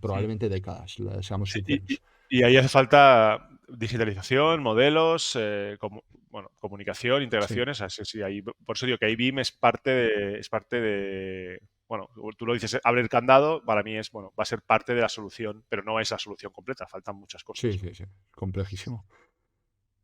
Probablemente décadas, seamos Sí, sinceros. y ahí hace falta digitalización, modelos, comunicación, Sí, integraciones. Así, sí, ahí, por eso digo que ahí BIM es parte de, bueno, tú lo dices, abre el candado, para mí es, bueno, va a ser parte de la solución, pero no es la solución completa, faltan muchas sí, cosas. sí, sí, complejísimo.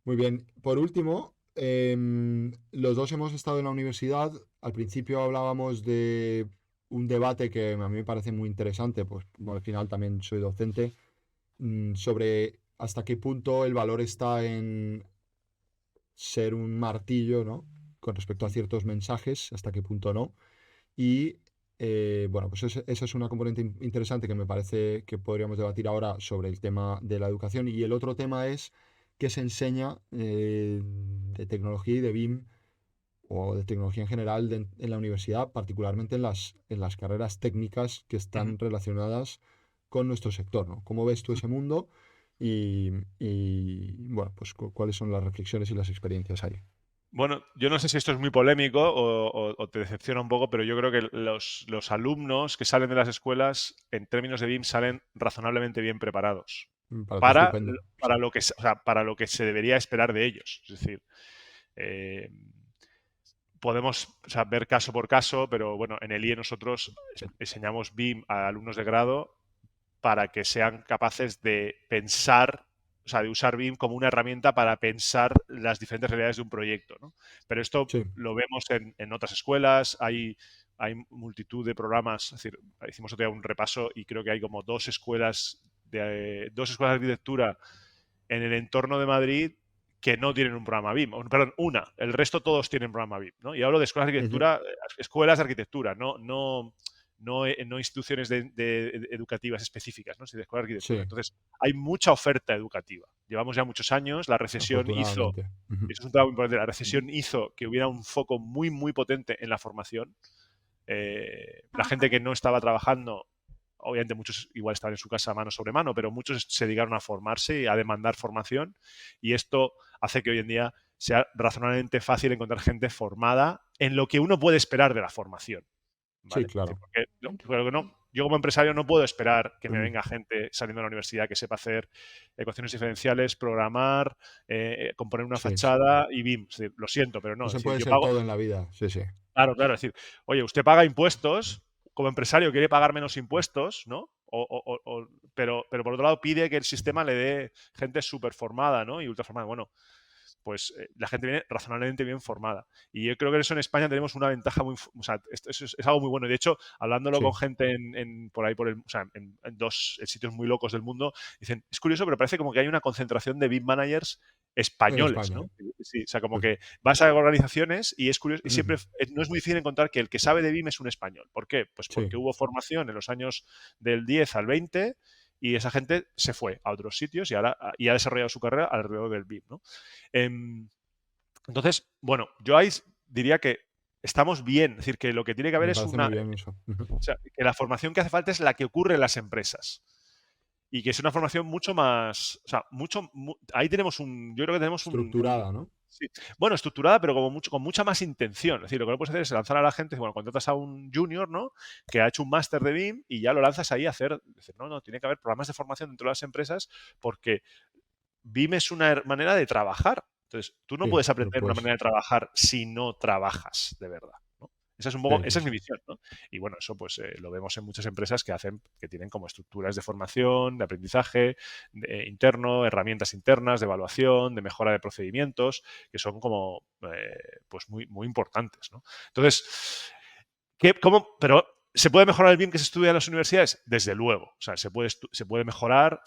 Muy bien, por último, los dos hemos estado en la universidad. Al principio hablábamos de un debate que a mí me parece muy interesante, pues bueno, al final también soy docente, sobre hasta qué punto el valor está en ser un martillo, ¿no? Con respecto a ciertos mensajes, hasta qué punto no. Y bueno, pues esa es una componente interesante que me parece que podríamos debatir ahora sobre el tema de la educación. Y el otro tema es qué se enseña de tecnología y de BIM o de tecnología en general en la universidad, particularmente en las carreras técnicas que Ujú. están relacionadas con nuestro sector, ¿no? ¿Cómo ves tú ese mundo? Bueno, pues cuáles son las reflexiones y las experiencias ahí. Bueno, yo no sé si esto es muy polémico o te decepciona un poco, pero yo creo que los alumnos que salen de las escuelas, en términos de BIM, salen razonablemente bien preparados Me parece estupendo. Sí, para lo que, o sea, para lo que se debería esperar de ellos. Es decir, eh, podemos, o sea, ver caso por caso, pero bueno, en el IE nosotros enseñamos BIM a alumnos de grado para que sean capaces de pensar, o sea, de usar BIM como una herramienta para pensar las diferentes realidades de un proyecto, ¿no? Pero esto sí, lo vemos en otras escuelas, hay multitud de programas, es decir, hicimos otro día un repaso y creo que hay como dos escuelas de arquitectura en el entorno de Madrid que no tienen un programa BIM. Perdón, una. El resto todos tienen programa BIM, ¿no? Y hablo de escuelas de ujú, arquitectura, escuelas de arquitectura, no no instituciones educativas específicas, ¿no? Sino de escuela de arquitectura. Sí, Entonces, hay mucha oferta educativa. Llevamos ya muchos años, la recesión hizo, afortunadamente. Ujú. eso es un tema muy importante, la recesión hizo que hubiera un foco muy, muy potente en la formación. La gente que no estaba trabajando, obviamente muchos igual estaban en su casa mano sobre mano, pero muchos se dedicaron a formarse y a demandar formación, y esto hace que hoy en día sea razonablemente fácil encontrar gente formada en lo que uno puede esperar de la formación. Sí, ¿Vale? claro. Porque, yo como empresario no puedo esperar que me Mm. venga gente saliendo de la universidad que sepa hacer ecuaciones diferenciales, programar, componer una Sí, fachada y BIM. Es decir, lo siento, pero no. no Es se decir, puede yo ser pago, todo en la vida. Sí, sí. claro, claro. Es decir, oye, usted paga impuestos, como empresario quiere pagar menos impuestos, ¿no? Pero por otro lado pide que el sistema le dé gente súper formada, ¿no? Y ultra formada. Bueno, pues la gente viene razonablemente bien formada. Y yo creo que eso en España tenemos una ventaja muy... O sea, eso es algo muy bueno. De hecho, hablándolo con Sí, gente por ahí, o sea, en sitios muy locos del mundo, dicen, es curioso, pero parece como que hay una concentración de BIM managers en españoles, España. ¿no? Sí, o sea, como Pues, que vas a organizaciones y es curioso, y ujú. siempre no es muy difícil encontrar que el que sabe de BIM es un español. ¿Por qué? Pues Sí, porque hubo formación en los años del 10 al 20 y esa gente se fue a otros sitios y ahora y ha desarrollado su carrera alrededor del BIM, ¿no? Entonces, bueno, yo ahí diría que estamos bien. Es decir, que lo que tiene que haber me es parece una... muy bien eso. Ujú. O sea, que la formación que hace falta es la que ocurre en las empresas. Y que es una formación mucho más... O sea, ahí tenemos un... Yo creo que tenemos Estructurada, ¿no? sí, bueno, estructurada, pero con mucha más intención. Es decir, lo que no puedes hacer es lanzar a la gente, bueno, contratas a un junior, ¿no? Que ha hecho un máster de BIM y ya lo lanzas ahí a hacer... Decir, no, tiene que haber programas de formación dentro de las empresas porque BIM es una manera de trabajar. Entonces, tú no Sí, puedes pero aprender una pues, manera de trabajar si no trabajas de verdad, ¿no? Esa es un poco, sí, esa sí, es mi sí. visión, ¿no? Y bueno, eso pues lo vemos en muchas empresas que tienen como estructuras de formación, de aprendizaje interno, herramientas internas de evaluación, de mejora de procedimientos, que son como pues muy, muy importantes, ¿no? Entonces, pero ¿se puede mejorar el BIM que se estudia en las universidades? Desde luego. O sea, se puede mejorar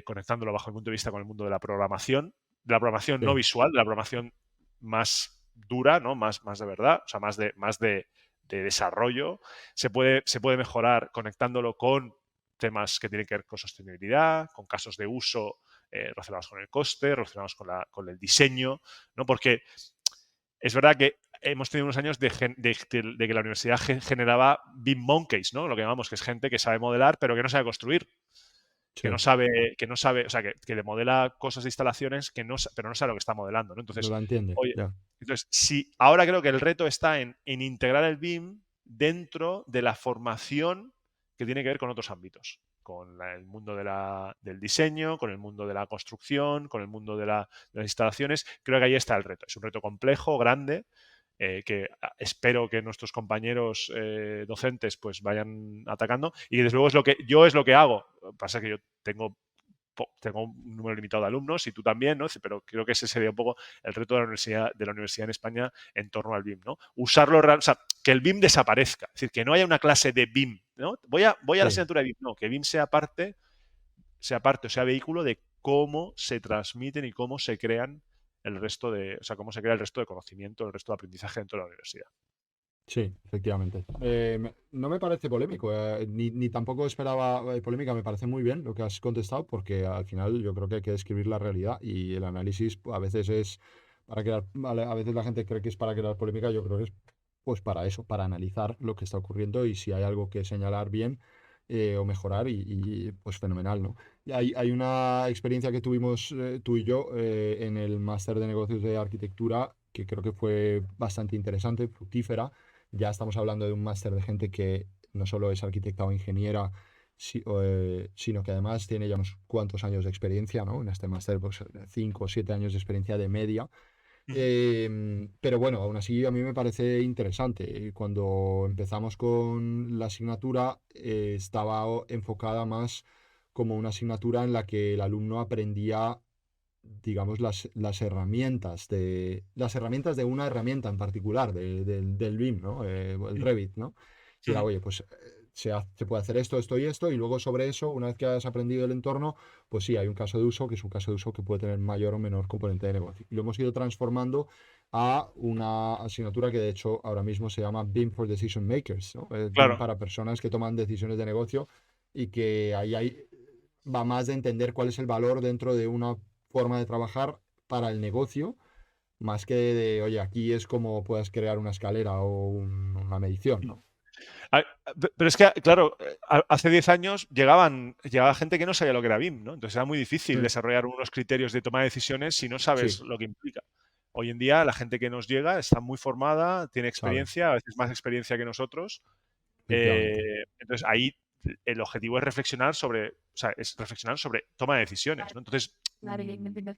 conectándolo bajo el punto de vista con el mundo de la programación no Sí, visual, de la programación más dura, ¿no? Más de verdad, o sea, más de desarrollo. Se puede mejorar conectándolo con temas que tienen que ver con sostenibilidad, con casos de uso relacionados con el coste, relacionados con el diseño, ¿no? Porque es verdad que hemos tenido unos años de que la universidad generaba BIM monkeys, ¿no? Lo que llamamos, que es gente que sabe modelar, pero que no sabe construir, que no sí. sabe, o sea, que le modela cosas de instalaciones, pero no sabe lo que está modelando, ¿no? No Entonces, la entiende, oye, ya. sí, ahora creo que el reto está en integrar el BIM dentro de la formación que tiene que ver con otros ámbitos, con el mundo del diseño, con el mundo de la construcción, con el mundo de las instalaciones. Creo que ahí está el reto. Es un reto complejo, grande, que espero que nuestros compañeros docentes pues vayan atacando, y desde luego es lo que hago. Pasa que yo tengo un número limitado de alumnos y tú también, ¿no? Pero creo que ese sería un poco el reto de la universidad en España en torno al BIM, ¿no? Usarlo, o sea, que el BIM desaparezca, es decir, que no haya una clase de BIM, ¿no? Voy a la Sí, asignatura de BIM, no, que BIM sea vehículo de cómo se transmiten y cómo se crean o sea, cómo se crea el resto de conocimiento, el resto de aprendizaje dentro de la universidad. sí, efectivamente. No me parece polémico, ni tampoco esperaba polémica, me parece muy bien lo que has contestado, porque al final yo creo que hay que describir la realidad y el análisis pues, a veces es para crear, vale, a veces la gente cree que es para crear polémica, yo creo que es pues para eso, para analizar lo que está ocurriendo y si hay algo que señalar bien o mejorar pues fenomenal, ¿no? Y hay una experiencia que tuvimos tú y yo en el máster de negocios de arquitectura que creo que fue bastante interesante, fructífera. Ya estamos hablando de un máster de gente que no solo es arquitecta o ingeniera, sino que además tiene ya unos cuantos años de experiencia, ¿no? En este máster, pues 5 o 7 años de experiencia de media. Pero bueno, aún así a mí me parece interesante. Cuando empezamos con la asignatura, estaba enfocada más como una asignatura en la que el alumno aprendía, digamos, las herramientas de una herramienta en particular, del BIM, ¿no? El Revit, ¿no? Y era, oye, pues se puede hacer esto, esto y esto, y luego sobre eso, una vez que has aprendido el entorno, pues sí, hay un caso de uso que es un caso de uso que puede tener mayor o menor componente de negocio. Y lo hemos ido transformando a una asignatura que de hecho ahora mismo se llama BIM for Decision Makers, ¿no? BIM Claro. para personas que toman decisiones de negocio y que va más de entender cuál es el valor dentro de una forma de trabajar para el negocio, más que de, oye, aquí es como puedes crear una escalera o una medición, ¿no? Ah, Pero es que, claro, hace 10 años llegaba gente que no sabía lo que era BIM, ¿no? Entonces era muy difícil Mm, desarrollar unos criterios de toma de decisiones si no sabes sí, lo que implica. Hoy en día la gente que nos llega está muy formada, tiene sabe, experiencia, a veces más experiencia que nosotros. efectivamente. Entonces ahí el objetivo es reflexionar sobre, o sea, es reflexionar sobre toma de decisiones, ¿no? Entonces,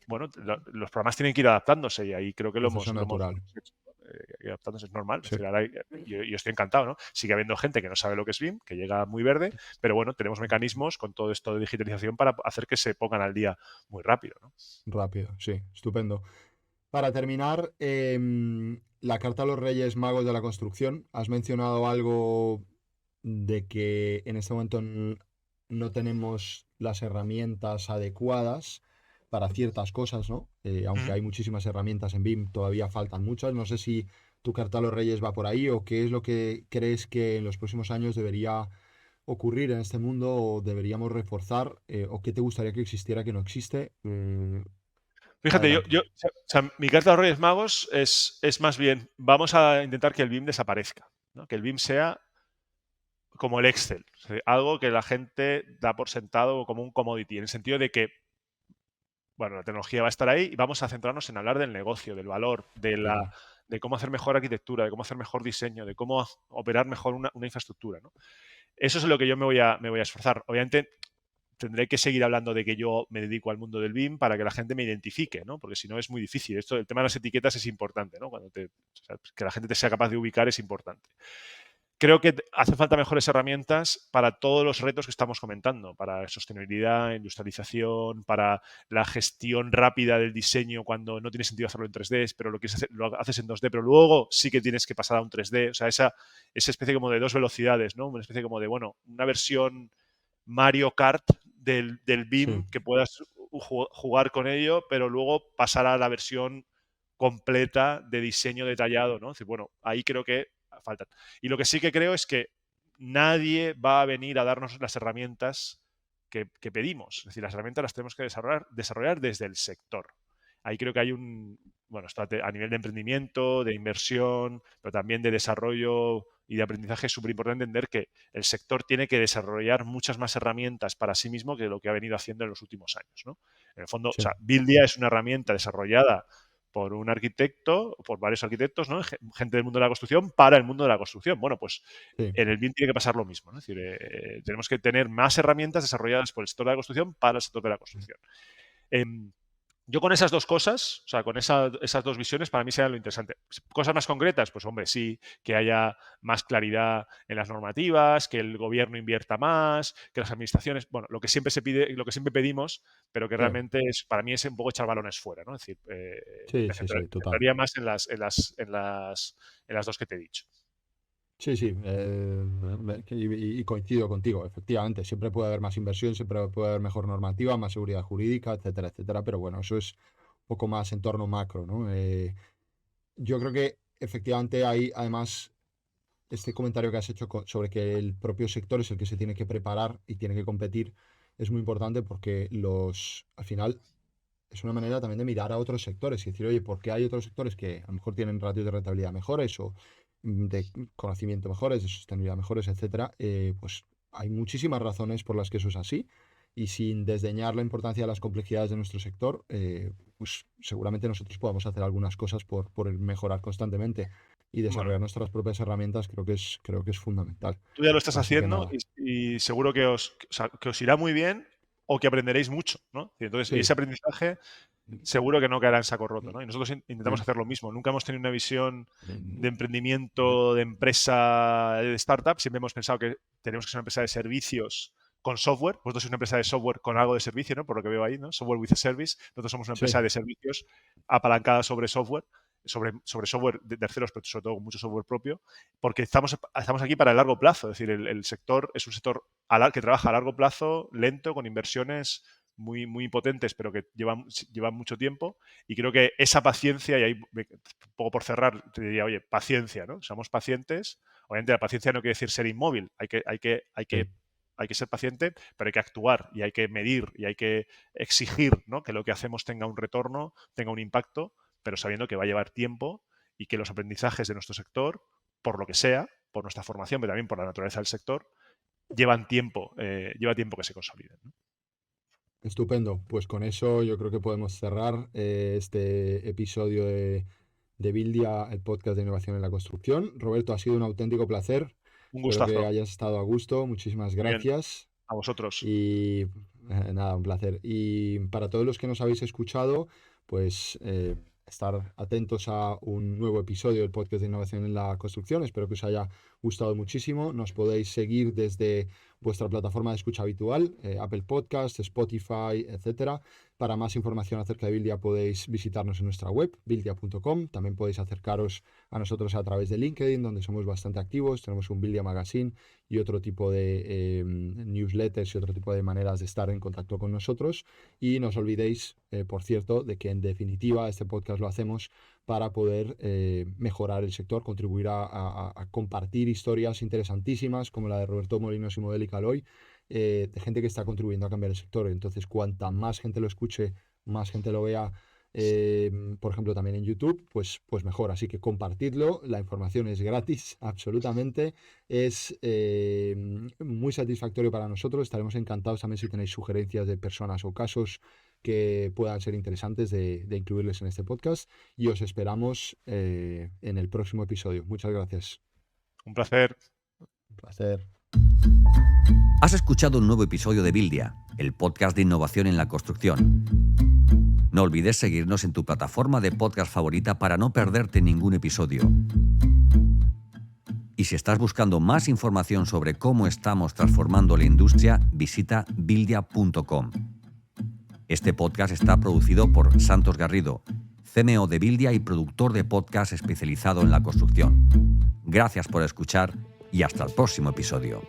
bueno, los programas tienen que ir adaptándose y ahí creo que Proceso lo hemos natural. hecho. Adaptándose es normal. Es Sí, decir, ahora yo estoy encantado, ¿no? Sigue habiendo gente que no sabe lo que es BIM, que llega muy verde, pero bueno, tenemos mecanismos con todo esto de digitalización para hacer que se pongan al día muy rápido, ¿no? rápido, sí, estupendo. Para terminar, la carta a los Reyes Magos de la construcción. Has mencionado algo de que en este momento no tenemos las herramientas adecuadas para ciertas cosas, ¿no? Aunque Ujú. hay muchísimas herramientas en BIM, todavía faltan muchas. No sé si tu carta a los Reyes va por ahí o qué es lo que crees que en los próximos años debería ocurrir en este mundo o deberíamos reforzar o qué te gustaría que existiera que no existe. Fíjate, Adelante. o sea, mi carta a los Reyes Magos es más bien, vamos a intentar que el BIM desaparezca, ¿no? Que el BIM sea como el Excel, o sea, algo que la gente da por sentado como un commodity, en el sentido de que, bueno, la tecnología va a estar ahí y vamos a centrarnos en hablar del negocio, del valor, Claro. de cómo hacer mejor arquitectura, de cómo hacer mejor diseño, de cómo operar mejor una infraestructura, ¿no? Eso es en lo que yo me voy a esforzar. Obviamente tendré que seguir hablando de que yo me dedico al mundo del BIM para que la gente me identifique, ¿no? Porque si no es muy difícil. Esto, el tema de las etiquetas es importante, ¿no? O sea, que la gente te sea capaz de ubicar es importante. Creo que hace falta mejores herramientas para todos los retos que estamos comentando, para sostenibilidad, industrialización, para la gestión rápida del diseño cuando no tiene sentido hacerlo en 3D, pero lo haces en 2D, pero luego sí que tienes que pasar a un 3D. O sea, esa especie como de dos velocidades, ¿no? Una especie como de, bueno, una versión Mario Kart del Sí, BIM que puedas jugar con ello, pero luego pasar a la versión completa de diseño detallado, ¿no? Es decir, bueno, ahí creo que faltan. Y lo que sí que creo es que nadie va a venir a darnos las herramientas que pedimos. Es decir, las herramientas las tenemos que desarrollar desde el sector. Ahí creo que hay bueno, esto a nivel de emprendimiento, de inversión, pero también de desarrollo y de aprendizaje es súper importante entender que el sector tiene que desarrollar muchas más herramientas para sí mismo que lo que ha venido haciendo en los últimos años, ¿no? En el fondo, o sí, sea, Buildia es una herramienta desarrollada por un arquitecto, por varios arquitectos, ¿no? Gente del mundo de la construcción para el mundo de la construcción. Bueno, pues sí. en el BIM tiene que pasar lo mismo, ¿no? Es decir, tenemos que tener más herramientas desarrolladas por el sector de la construcción para el sector de la construcción. Em, yo con esas dos cosas, o sea, con esas dos visiones, para mí sería lo interesante. Cosas más concretas, pues hombre, sí, que haya más claridad en las normativas, que el gobierno invierta más, que las administraciones, bueno, lo que siempre se pide, lo que siempre pedimos, pero que Sí, realmente es, para mí es un poco echar balones fuera, ¿no? Es decir, sí, sí, sí, me total. centraría más en las dos que te he dicho. Sí, sí, y coincido contigo, efectivamente. Siempre puede haber más inversión, siempre puede haber mejor normativa, más seguridad jurídica, etcétera, etcétera. Pero bueno, eso es un poco más entorno macro, ¿no? Yo creo que efectivamente hay, además, este comentario que has hecho sobre que el propio sector es el que se tiene que preparar y tiene que competir es muy importante porque al final, es una manera también de mirar a otros sectores y decir, oye, ¿por qué hay otros sectores que a lo mejor tienen ratios de rentabilidad mejores o de conocimiento mejores, de sostenibilidad mejores, etcétera? Pues hay muchísimas razones por las que eso es así y sin desdeñar la importancia de las complejidades de nuestro sector, pues seguramente nosotros podamos hacer algunas cosas por el mejorar constantemente y Bueno, desarrollar nuestras propias herramientas, creo que es fundamental. tú ya lo estás Así que haciendo nada, y seguro que o sea, que os irá muy bien o que aprenderéis mucho, ¿no? Y entonces, sí, ese aprendizaje seguro que no caerá en saco roto, ¿no? Y nosotros intentamos hacer lo mismo. Nunca hemos tenido una visión de emprendimiento, de empresa, de startup. Siempre hemos pensado que tenemos que ser una empresa de servicios con software. Vosotros sois una empresa de software con algo de servicio, ¿no? Por lo que veo ahí, ¿no? Software with a service. Nosotros somos una sí, empresa de servicios apalancada sobre software. sobre software de terceros, pero sobre todo mucho software propio, porque estamos aquí para el largo plazo. Es decir, el sector es un sector que trabaja a largo plazo, lento, con inversiones muy, muy potentes, pero que llevan mucho tiempo. Y creo que esa paciencia, y ahí un poco por cerrar, te diría, oye, paciencia, ¿no? Seamos pacientes. Obviamente la paciencia no quiere decir ser inmóvil. Hay que ser paciente, pero hay que actuar y hay que medir y hay que exigir, ¿no?, que lo que hacemos tenga un retorno, tenga un impacto, pero sabiendo que va a llevar tiempo y que los aprendizajes de nuestro sector, por lo que sea, por nuestra formación, pero también por la naturaleza del sector, lleva tiempo que se consoliden, ¿no? Estupendo. Pues con eso yo creo que podemos cerrar este episodio de Buildia, el podcast de innovación en la construcción. Roberto, ha sido un auténtico placer. Un Espero que gustazo. hayas estado a gusto. Muchísimas Muy bien. gracias. A vosotros. Y nada, un placer. Y para todos los que nos habéis escuchado, pues estar atentos a un nuevo episodio del podcast de innovación en la construcción. Espero que os haya gustado muchísimo. Nos podéis seguir desde vuestra plataforma de escucha habitual, Apple Podcast, Spotify, etcétera. Para más información acerca de Buildia podéis visitarnos en nuestra web, buildia.com. También podéis acercaros a nosotros a través de LinkedIn, donde somos bastante activos. Tenemos un Buildia Magazine y otro tipo de newsletters y otro tipo de maneras de estar en contacto con nosotros. Y no os olvidéis, por cierto, de que en definitiva este podcast lo hacemos para poder mejorar el sector, contribuir a compartir historias interesantísimas como la de Roberto Molinos y Model y Caloy, de gente que está contribuyendo a cambiar el sector. Entonces, cuanta más gente lo escuche, más gente lo vea, por ejemplo, también en YouTube, pues mejor. Así que compartidlo. La información es gratis, absolutamente. Es muy satisfactorio para nosotros. Estaremos encantados también si tenéis sugerencias de personas o casos que puedan ser interesantes de incluirles en este podcast. Y os esperamos en el próximo episodio. Muchas gracias. Un placer. Un placer. Has escuchado un nuevo episodio de Buildia, el podcast de innovación en la construcción. No olvides seguirnos en tu plataforma de podcast favorita para no perderte ningún episodio. Y si estás buscando más información sobre cómo estamos transformando la industria, visita buildia.com. Este podcast está producido por Santos Garrido, CMO de Buildia y productor de podcast especializado en la construcción. Gracias por escuchar y hasta el próximo episodio.